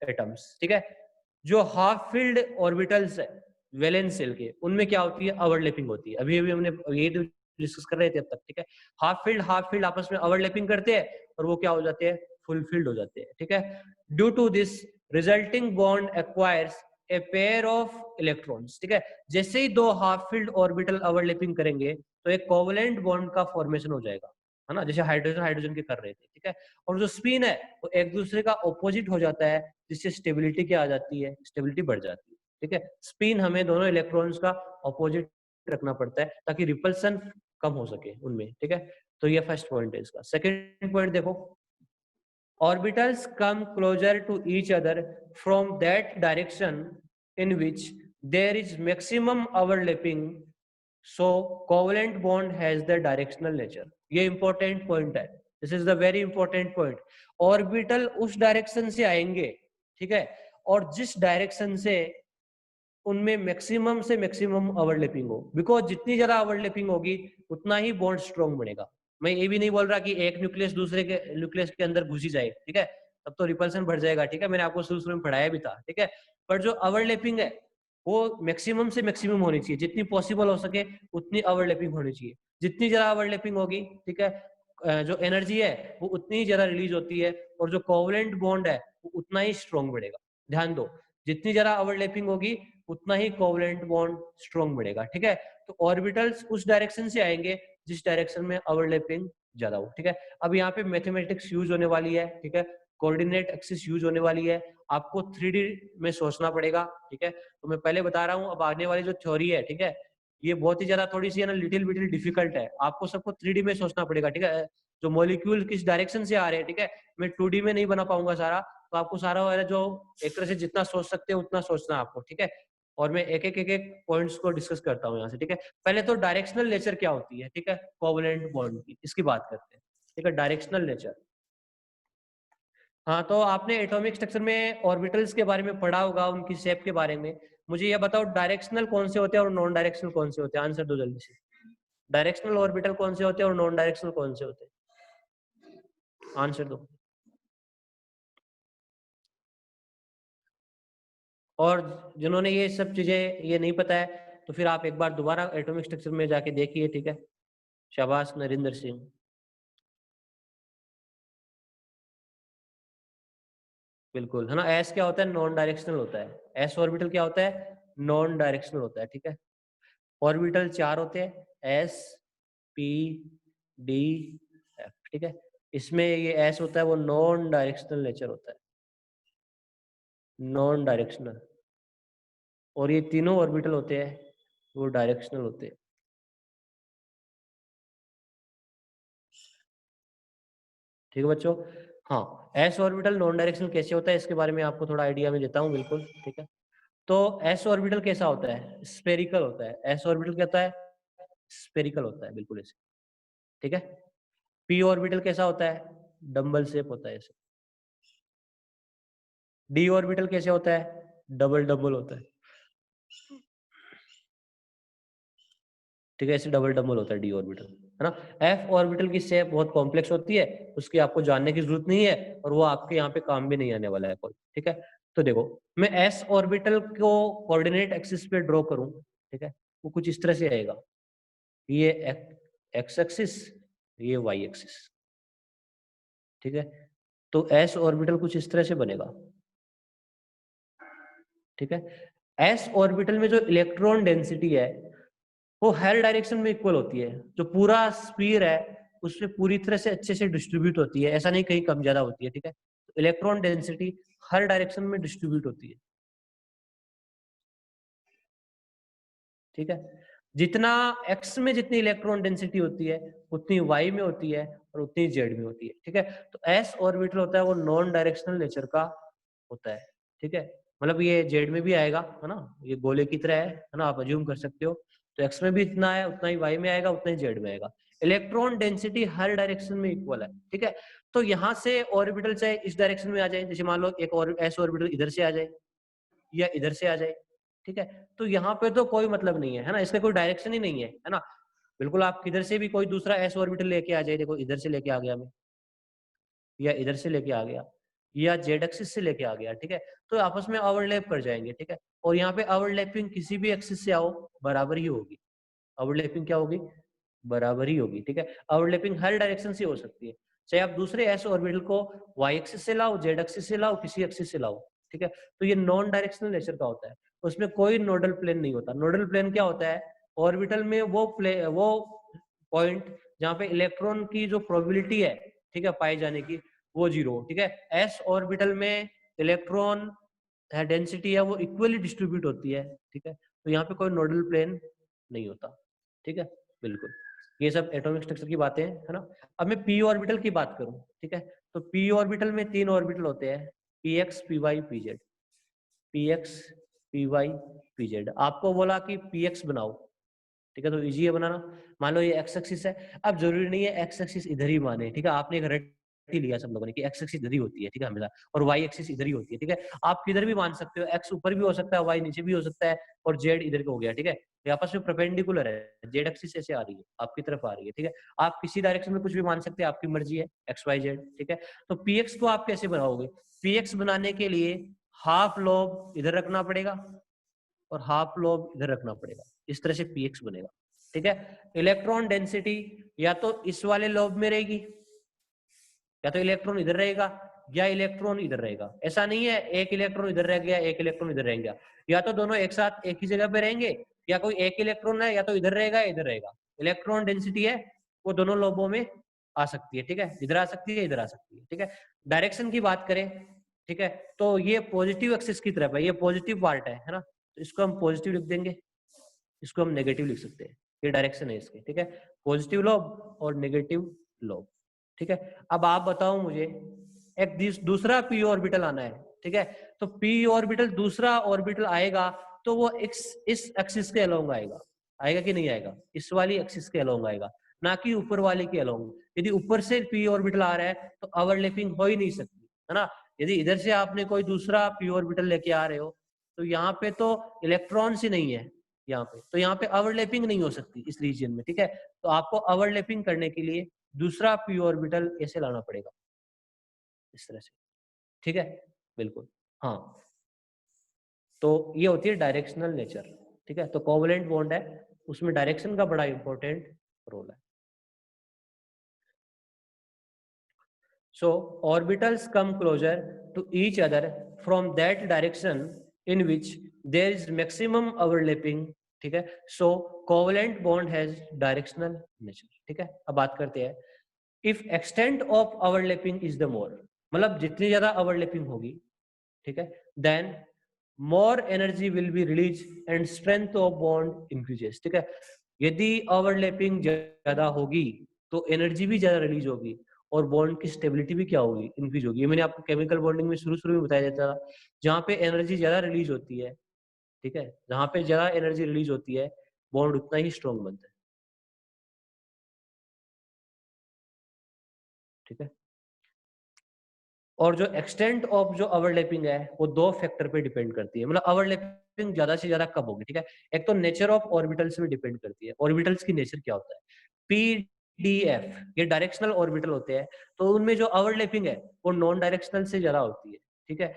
atoms, ठीक है। जो हाफ फिल्ड ऑर्बिटल्स है वैलेंस शेल के, उनमें क्या होती है, ओवरलैपिंग होती है। अभी अभी हमने ये डिस्कस कर रहे थे अब तक, ठीक है। हाफ फील्ड आपस में ओवरलैपिंग करते हैं और वो क्या हो जाते हैं, फुलफिल्ड हो जाते हैं, ठीक है। Due to this resulting bond acquires a pair of electrons, ठीक है। जैसे ही दो हाफ फील्ड ऑर्बिटल ओवरलैपिंग करेंगे तो एक कोवलेंट बॉन्ड का फॉर्मेशन हो जाएगा, है ना, जैसे हाइड्रोजन हाइड्रोजन के कर रहे थे, ठीक है। और जो स्पिन है वो एक दूसरे का ऑपोजिट हो जाता है, जिससे स्टेबिलिटी क्या आ जाती है, स्टेबिलिटी बढ़ जाती है, ठीक है। स्पिन हमें दोनों इलेक्ट्रॉन्स का ऑपोजिट रखना पड़ता है ताकि रिपल्सन कम हो सके उनमें, ठीक है। तो ये फर्स्ट पॉइंट है इसका। सेकंड पॉइंट देखो, orbitals come closer to each other from that direction in which there is maximum overlapping, so covalent bond has the directional nature. ये important point है, this is the very important point. Orbital उस direction से आएंगे, ठीक है, और जिस direction से उनमें मैक्सिमम से मैक्सिमम ओवरलैपिंग हो, बिकॉज जितनी ज्यादा ओवरलैपिंग होगी उतना ही बॉन्ड स्ट्रॉन्ग बनेगा। मैं ये भी नहीं बोल रहा कि एक न्यूक्लियस दूसरे के न्यूक्लियस के अंदर घुसी जाए, ठीक है, तब तो रिपल्सन बढ़ जाएगा, ठीक है, मैंने आपको शुरू में पढ़ाया भी था, ठीक है। पर जो ओवरलैपिंग है वो मैक्सिमम से मैक्सिमम होनी चाहिए, जितनी पॉसिबल हो सके उतनी ओवरलैपिंग होनी चाहिए। जितनी ज्यादा ओवरलैपिंग होगी, ठीक है, जो एनर्जी है वो उतनी ही ज्यादा रिलीज होती है, और जो कोवलेंट बॉन्ड है वो उतना ही स्ट्रॉन्ग बढ़ेगा। ध्यान दो, जितनी ज्यादा ओवरलैपिंग होगी उतना ही कोवलेंट बॉन्ड स्ट्रॉन्ग बढ़ेगा, ठीक है। तो ऑर्बिटल्स उस डायरेक्शन से आएंगे जिस डायरेक्शन में ओवरलैपिंग ज्यादा हो, ठीक है। अब यहाँ पे मैथमेटिक्स यूज होने वाली है, ठीक है, कोऑर्डिनेट एक्सिस यूज होने वाली है, आपको 3D में सोचना पड़ेगा, ठीक है। तो मैं पहले बता रहा हूँ, अब आने वाली जो थ्योरी है, ठीक है, ये बहुत ही ज्यादा थोड़ी सी है ना, लिटिल बिटिल डिफिकल्ट है, आपको सबको 3D में सोचना पड़ेगा, ठीक है। जो मॉलिक्यूल किस डायरेक्शन से आ रहे हैं, ठीक है, मैं 2D में नहीं बना पाऊंगा सारा, तो आपको सारा वाला जो एक तरह से जितना सोच सकते हैं उतना सोचना है आपको, ठीक है। और मैं एक एक पॉइंट्स को डिस्कस करता हूँ यहाँ से, ठीक है। पहले तो डायरेक्शनल नेचर क्या होती है, ठीक है, कोवलेंट बॉन्ड की, इसकी बात करते हैं, ठीक है, डायरेक्शनल नेचर। हाँ, तो आपने एटॉमिक स्ट्रक्चर में ऑर्बिटल्स के बारे में पढ़ा होगा, उनकी शेप के बारे में। मुझे ये बताओ डायरेक्शनल कौन से होते हैं और नॉन डायरेक्शनल कौन से होते हैं, आंसर दो जल्दी से। डायरेक्शनल ऑर्बिटल कौन से होते हैं और नॉन डायरेक्शनल कौन से होते हैं, आंसर दो। और जिन्होंने ये सब चीजें ये नहीं पता है तो फिर आप एक बार दोबारा एटॉमिक स्ट्रक्चर में जाके देखिए, ठीक है। शाबाश नरेंद्र सिंह। बिल्कुल, है ना। एस क्या होता है, नॉन डायरेक्शनल होता है। एस ऑर्बिटल क्या होता है, नॉन डायरेक्शनल होता है, ठीक है। ऑर्बिटल 4 होते हैं, एस, पी, डी, एफ, ठीक है। इसमें ये एस होता है वो नॉन डायरेक्शनल नेचर होता है, नॉन डायरेक्शनल। और ये तीनों ऑर्बिटल होते हैं वो डायरेक्शनल होते हैं, ठीक है बच्चों। हाँ, एस ऑर्बिटल नॉन डायरेक्शनल कैसे होता है इसके बारे में आपको थोड़ा आइडिया में देता हूँ, बिल्कुल, ठीक है। तो एस ऑर्बिटल कैसा होता है, स्फेरिकल होता है। एस ऑर्बिटल क्या होता है, स्फेरिकल होता है, बिल्कुल ऐसे, ठीक है। पी ऑर्बिटल कैसा होता है, डम्बल शेप होता है ऐसे। डी ऑर्बिटल कैसे होता है, डबल डबल होता है, ठीक है, ऐसे डबल डबल होता है डी ऑर्बिटल, है ना। एफ ऑर्बिटल की शेप बहुत कॉम्प्लेक्स होती है, उसकी आपको जानने की जरूरत नहीं है, और वो आपके यहाँ पे काम भी नहीं आने वाला है कोई, ठीक है। तो देखो, मैं एस ऑर्बिटल को कोऑर्डिनेट एक्सिस पे ड्रॉ करूं, ठीक है, वो कुछ इस तरह से आएगा, ये एक्स एक्सिस, ये वाई एक्सिस, ठीक है। तो एस ऑर्बिटल कुछ इस तरह से बनेगा, ठीक है। एस ऑर्बिटल में जो इलेक्ट्रॉन डेंसिटी है वो हर डायरेक्शन में इक्वल होती है, जो पूरा स्फीयर है उसमें पूरी तरह से अच्छे से डिस्ट्रीब्यूट होती है, ऐसा नहीं कहीं कम ज्यादा होती है, ठीक है। तो इलेक्ट्रॉन डेंसिटी हर डायरेक्शन में डिस्ट्रीब्यूट होती है, ठीक है। जितना एक्स में जितनी इलेक्ट्रॉन डेंसिटी होती है उतनी वाई में होती है और उतनी जेड में होती है, ठीक है। तो एस ऑर्बिटल होता है वो नॉन डायरेक्शनल नेचर का होता है, ठीक है। मतलब ये जेड में भी आएगा, है ना, ये गोले की तरह है ना, आप अज्यूम कर सकते हो। तो एक्स में भी इतना है, उतना ही वाई में आएगा, उतना ही जेड में आएगा। इलेक्ट्रॉन डेंसिटी हर डायरेक्शन में इक्वल है, ठीक है। तो यहाँ से ऑर्बिटल चाहे इस डायरेक्शन में आ जाए, जैसे मान लो एक और एस ऑर्बिटल इधर से आ जाए या इधर से आ जाए, ठीक है। तो यहाँ पे तो कोई मतलब नहीं है ना, इसका कोई डायरेक्शन ही नहीं है ना। बिल्कुल आप किधर से भी कोई दूसरा एस ऑर्बिटल लेके आ जाए, देखो इधर से लेके आ गया मैं, या इधर से लेके आ गया, या जेड एक्सिस से लेके आ गया, ठीक है। तो आपस में ओवरलैप कर जाएंगे, ठीक है। और यहाँ पे ओवरलैपिंग किसी भी एक्सिस से आओ बराबर ही होगी, ओवरलैपिंग क्या होगी, बराबर ही होगी, ठीक है। ओवरलैपिंग हर डायरेक्शन से हो सकती है, चाहे आप दूसरे एस ऑर्बिटल को वाई एक्सिस से लाओ, जेड एक्सिस से लाओ, किसी एक्सिस से लाओ, ठीक है। तो ये नॉन डायरेक्शनल नेचर का होता है, उसमें कोई नोडल प्लेन नहीं होता। नोडल प्लेन क्या होता है, ऑर्बिटल में वो पॉइंट जहाँ पे इलेक्ट्रॉन की जो प्रोबेबिलिटी है, ठीक है, पाए जाने की, वो जीरो, ठीक है। एस ऑर्बिटल में इलेक्ट्रॉन डेंसिटी है वो इक्वली डिस्ट्रीब्यूट होती है, ठीक है। तो यहाँ पे कोई नोडल प्लेन नहीं होता, ठीक है, बिल्कुल। ये सब एटॉमिक स्ट्रक्चर की बातें हैं, है ना। अब मैं पी ऑर्बिटल की बात करूं, ठीक है। तो पी ऑर्बिटल में 3 ऑर्बिटल होते हैं, p x, p y, p z. P x, p y, p z. आपको बोला कि पी एक्स बनाओ, ठीक है, तो इजी है बनाना। मान लो ये एक्स एक्सिस है, अब जरूरी नहीं है एक्स एक्सिस इधर ही माने, ठीक है। आपने एक रट ही लिया सब लोगों ने कि एक्स एक्सिस इधर ही होती है, ठीक है, हमेशा, और वाई एक्सिस इधर ही होती है, ठीक है। आप किधर भी मान सकते हो, एक्स ऊपर भी हो सकता है, वाई नीचे भी हो सकता है, और जेड इधर का हो गया, ठीक है। ये आपस में परपेंडिकुलर है, जेड एक्सिस ऐसे आ रही है, आपकी तरफ आ रही है, ठीक है। आप किसी डायरेक्शन में कुछ भी मान सकते हैं, आपकी मर्जी है, एक्स वाई जेड, ठीक है। तो पी एक्स को आप कैसे बनाओगे, पी एक्स बनाने के लिए हाफ लोब इधर रखना पड़ेगा और हाफ लोब इधर रखना पड़ेगा, इस तरह से पीएक्स बनेगा, ठीक है। इलेक्ट्रॉन डेंसिटी या तो इस वाले लोब में रहेगी, या तो इलेक्ट्रॉन इधर रहेगा या इलेक्ट्रॉन इधर रहेगा। ऐसा नहीं है एक इलेक्ट्रॉन इधर रह गया, एक इलेक्ट्रॉन इधर रह गया, या तो दोनों एक साथ एक ही जगह पे रहेंगे, या कोई एक इलेक्ट्रॉन है या तो इधर रहेगा इधर रहेगा। इलेक्ट्रॉन डेंसिटी है वो दोनों लोबों में आ सकती है, ठीक है, इधर आ सकती है, इधर आ सकती है, ठीक है। डायरेक्शन की बात करें, ठीक है, तो ये पॉजिटिव एक्सिस की तरफ है, ये पॉजिटिव पार्ट है ना, तो इसको हम पॉजिटिव लिख देंगे, इसको हम नेगेटिव लिख सकते हैं, ये डायरेक्शन है इसके, ठीक है। पॉजिटिव लोब और नेगेटिव लोब, ठीक है। अब आप बताओ मुझे, एक दूसरा पी ऑर्बिटल आना है, ठीक है। तो पी ऑर्बिटल दूसरा ऑर्बिटल आएगा तो वो इस एक्सिस के अलोंग आएगा, आएगा कि नहीं आएगा, इस वाली एक्सिस के अलोंग आएगा, ना कि ऊपर वाले के अलोंग। यदि ऊपर से पी ऑर्बिटल आ रहा है तो ओवरलैपिंग हो ही नहीं सकती, है ना। यदि इधर से आपने कोई दूसरा पी ऑर्बिटल लेके आ रहे हो तो यहाँ पे तो इलेक्ट्रॉन्स ही नहीं है यहाँ पे, तो यहाँ पे ओवरलैपिंग नहीं हो सकती इस रीजन में, ठीक है। तो आपको ओवरलैपिंग करने के लिए दूसरा पी ऑर्बिटल ऐसे लाना पड़ेगा, इस तरह से, ठीक है, बिल्कुल। हाँ, तो ये होती है डायरेक्शनल नेचर, ठीक है। तो कोवलेंट बॉन्ड है उसमें डायरेक्शन का बड़ा इंपॉर्टेंट रोल है। So orbitals come closer to each other from that direction in which there is maximum overlapping, ठीक है। So covalent bond has directional nature, ठीक है। अब बात करते हैं, if extent of overlapping is the more, मतलब जितनी ज्यादा overlapping होगी, ठीक है, then more energy will be released and strength of bond increases, ठीक है। यदि ओवरलैपिंग ज्यादा होगी तो एनर्जी भी ज्यादा रिलीज होगी और बॉन्ड की स्टेबिलिटी भी क्या होगी, इंक्रीज होगी। ये मैंने आपको केमिकल बॉन्डिंग में शुरू में बताया जाता था, जहाँ पे एनर्जी ज्यादा रिलीज होती है, ठीक है, जहाँ पे ज्यादा एनर्जी रिलीज होती है बॉन्ड उतना ही स्ट्रॉन्ग बनता है, ठीक है। और जो एक्सटेंट ऑफ जो ओवरलैपिंग है वो दो फैक्टर पे डिपेंड करती है, मतलब ओवरलैपिंग ज्यादा से ज्यादा कब होगी, ठीक है। एक तो नेचर ऑफ ऑर्बिटल्स में डिपेंड करती है, ऑर्बिटल्स की नेचर क्या होता है। पीडीएफ ये डायरेक्शनल ऑर्बिटल होते हैं, तो उनमें जो ओवरलैपिंग है वो नॉन डायरेक्शनल से ज्यादा होती है, ठीक है।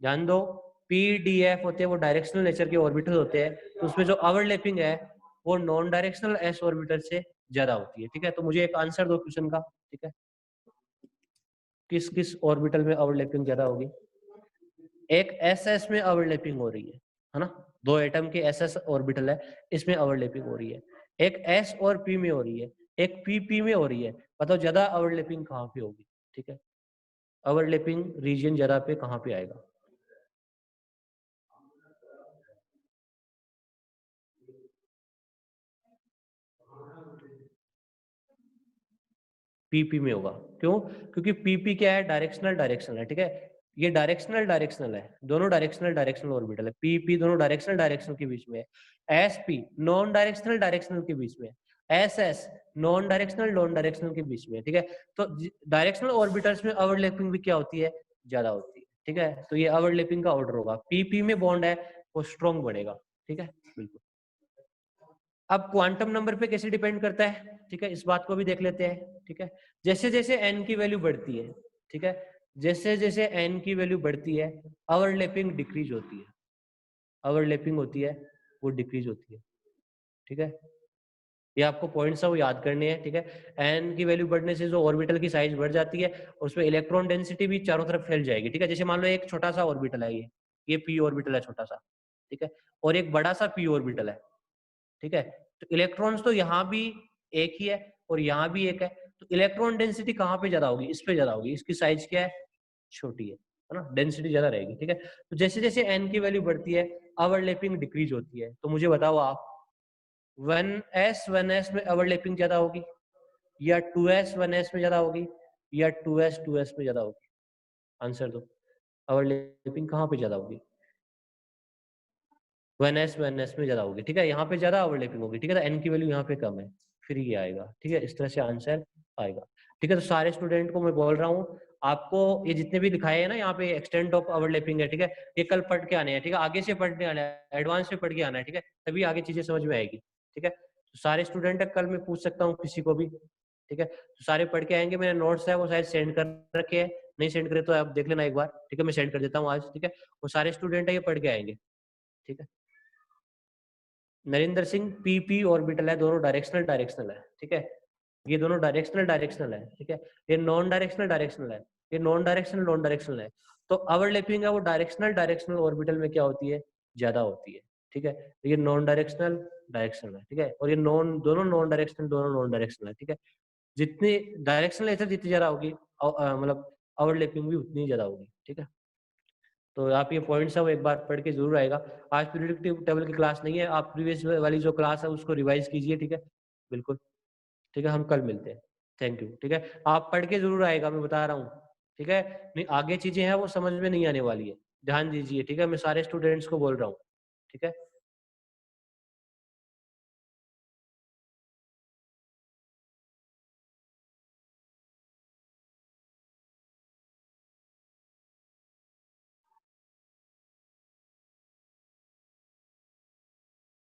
ध्यान दो, PDF होते हैं वो डायरेक्शनल नेचर के ऑर्बिटल होते हैं, तो उसमें जो ओवरलैपिंग है वो नॉन डायरेक्शनल s ऑर्बिटल से ज्यादा होती है, ठीक है। तो मुझे एक आंसर दो क्वेश्चन का, ठीक है, किस किस ऑर्बिटल में ओवरलैपिंग ज्यादा होगी। एक SS में ओवरलैपिंग हो रही है ना, दो एटम के SS ऑर्बिटल है, इसमें ओवरलैपिंग हो रही है। एक S और P में हो रही है, एक PP में हो रही है। बताओ ज्यादा ओवरलैपिंग कहाँ पे होगी, ठीक है, ओवरलैपिंग रीजन ज्यादा पे कहाँ पे आएगा। PP में होगा, क्यों? क्योंकि PP क्या है, डायरेक्शनल है, ठीक है। ये डायरेक्शनल है, दोनों डायरेक्शनल ऑर्बिटल है। PP दोनों डायरेक्शनल के बीच में है। SP नॉन डायरेक्शनल के बीच में है। SS नॉन डायरेक्शनल के बीच में है, ठीक है। तो डायरेक्शनल ऑर्बिटल्स में ओवरलैपिंग भी क्या होती है, ज्यादा होती है, ठीक है। तो ये ओवरलैपिंग का ऑर्डर होगा। PP में बॉन्ड है वो स्ट्रॉन्ग बनेगा, ठीक है, बिल्कुल। अब क्वांटम नंबर पे कैसे डिपेंड करता है, ठीक है, इस बात को भी देख लेते हैं, ठीक है। जैसे जैसे n की वैल्यू बढ़ती है, ठीक है, जैसे जैसे n की वैल्यू बढ़ती है ओवरलैपिंग डिक्रीज होती है, ओवरलैपिंग होती है वो डिक्रीज होती है, ठीक है। ये आपको पॉइंट्स है वो याद करने हैं, ठीक है। n की वैल्यू बढ़ने से जो ऑर्बिटल की साइज बढ़ जाती है, उसमें इलेक्ट्रॉन डेंसिटी भी चारों तरफ फैल जाएगी, ठीक है। जैसे मान लो एक छोटा सा ऑर्बिटल है, ये p ऑर्बिटल है छोटा सा, ठीक है, और एक बड़ा सा p ऑर्बिटल है, ठीक है। तो इलेक्ट्रॉन्स तो यहाँ भी एक ही है और यहाँ भी एक है, तो इलेक्ट्रॉन डेंसिटी कहाँ पे ज्यादा होगी, इस पे ज्यादा होगी, इसकी साइज क्या है, छोटी है ना, डेंसिटी ज्यादा रहेगी, ठीक है। तो जैसे जैसे n की वैल्यू बढ़ती है ओवरलैपिंग डिक्रीज होती है। तो मुझे बताओ आप 1s में ओवरलैपिंग ज्यादा होगी या 2s 1s में ज्यादा होगी या 2s 2s में ज्यादा होगी, आंसर दो। ओवरलैपिंग कहाँ पे ज्यादा होगी, 1s में ज्यादा होगी, ठीक है, यहाँ पे ज्यादा ओवरलैपिंग होगी, ठीक है। तो n की वैल्यू यहाँ पे कम है, फिर ये आएगा, ठीक है, इस तरह से आंसर आएगा, ठीक है। तो सारे स्टूडेंट को मैं बोल रहा हूँ, आपको ये जितने भी दिखाए हैं ना यहाँ पे एक्सटेंट ऑफ ओवरलैपिंग है, ठीक है, ये कल पढ़ के आने हैं, ठीक है, आगे से पढ़ने आना है, एडवांस में पढ़ के आना है, ठीक है, तभी आगे चीजें समझ में आएगी, ठीक है। तो सारे स्टूडेंट कल मैं पूछ सकता हूँ किसी को भी, ठीक है, तो सारे पढ़ के आएंगे। मेरे नोट्स है वो शायद सेंड कर रखे हैं, नहीं सेंड करे तो आप देख लेना एक बार, ठीक है, मैं सेंड कर देता हूँ आज, ठीक है। वो सारे स्टूडेंट है ये पढ़ के आएंगे, ठीक है। नरेंद्र सिंह PP ऑर्बिटल है, दोनों डायरेक्शनल है, ठीक है, ये दोनों डायरेक्शनल है, ठीक है। ये नॉन डायरेक्शनल है, ये नॉन डायरेक्शनल है। तो ओवरलैपिंग है वो डायरेक्शनल ऑर्बिटल में क्या होती है, ज्यादा होती है, ठीक है। तो ये नॉन डायरेक्शनल है, ठीक है, और ये दोनों नॉन डायरेक्शनल है, ठीक है। जितनी डायरेक्शनल नेचर जितनी ज्यादा होगी मतलब ओवरलैपिंग भी उतनी ज्यादा होगी, ठीक है। तो आप ये पॉइंट्स है वो एक बार पढ़ के जरूर आएगा। आज प्रिडिक्टिव टेबल की क्लास नहीं है, आप प्रीवियस वाली जो क्लास है उसको रिवाइज कीजिए, ठीक है, बिल्कुल, ठीक है। हम कल मिलते हैं, थैंक यू, ठीक है। आप पढ़ के जरूर आएगा, मैं बता रहा हूँ, ठीक है। नहीं आगे चीजें हैं वो समझ में नहीं आने वाली है, ध्यान दीजिए, ठीक है, मैं सारे स्टूडेंट्स को बोल रहा हूँ, ठीक है।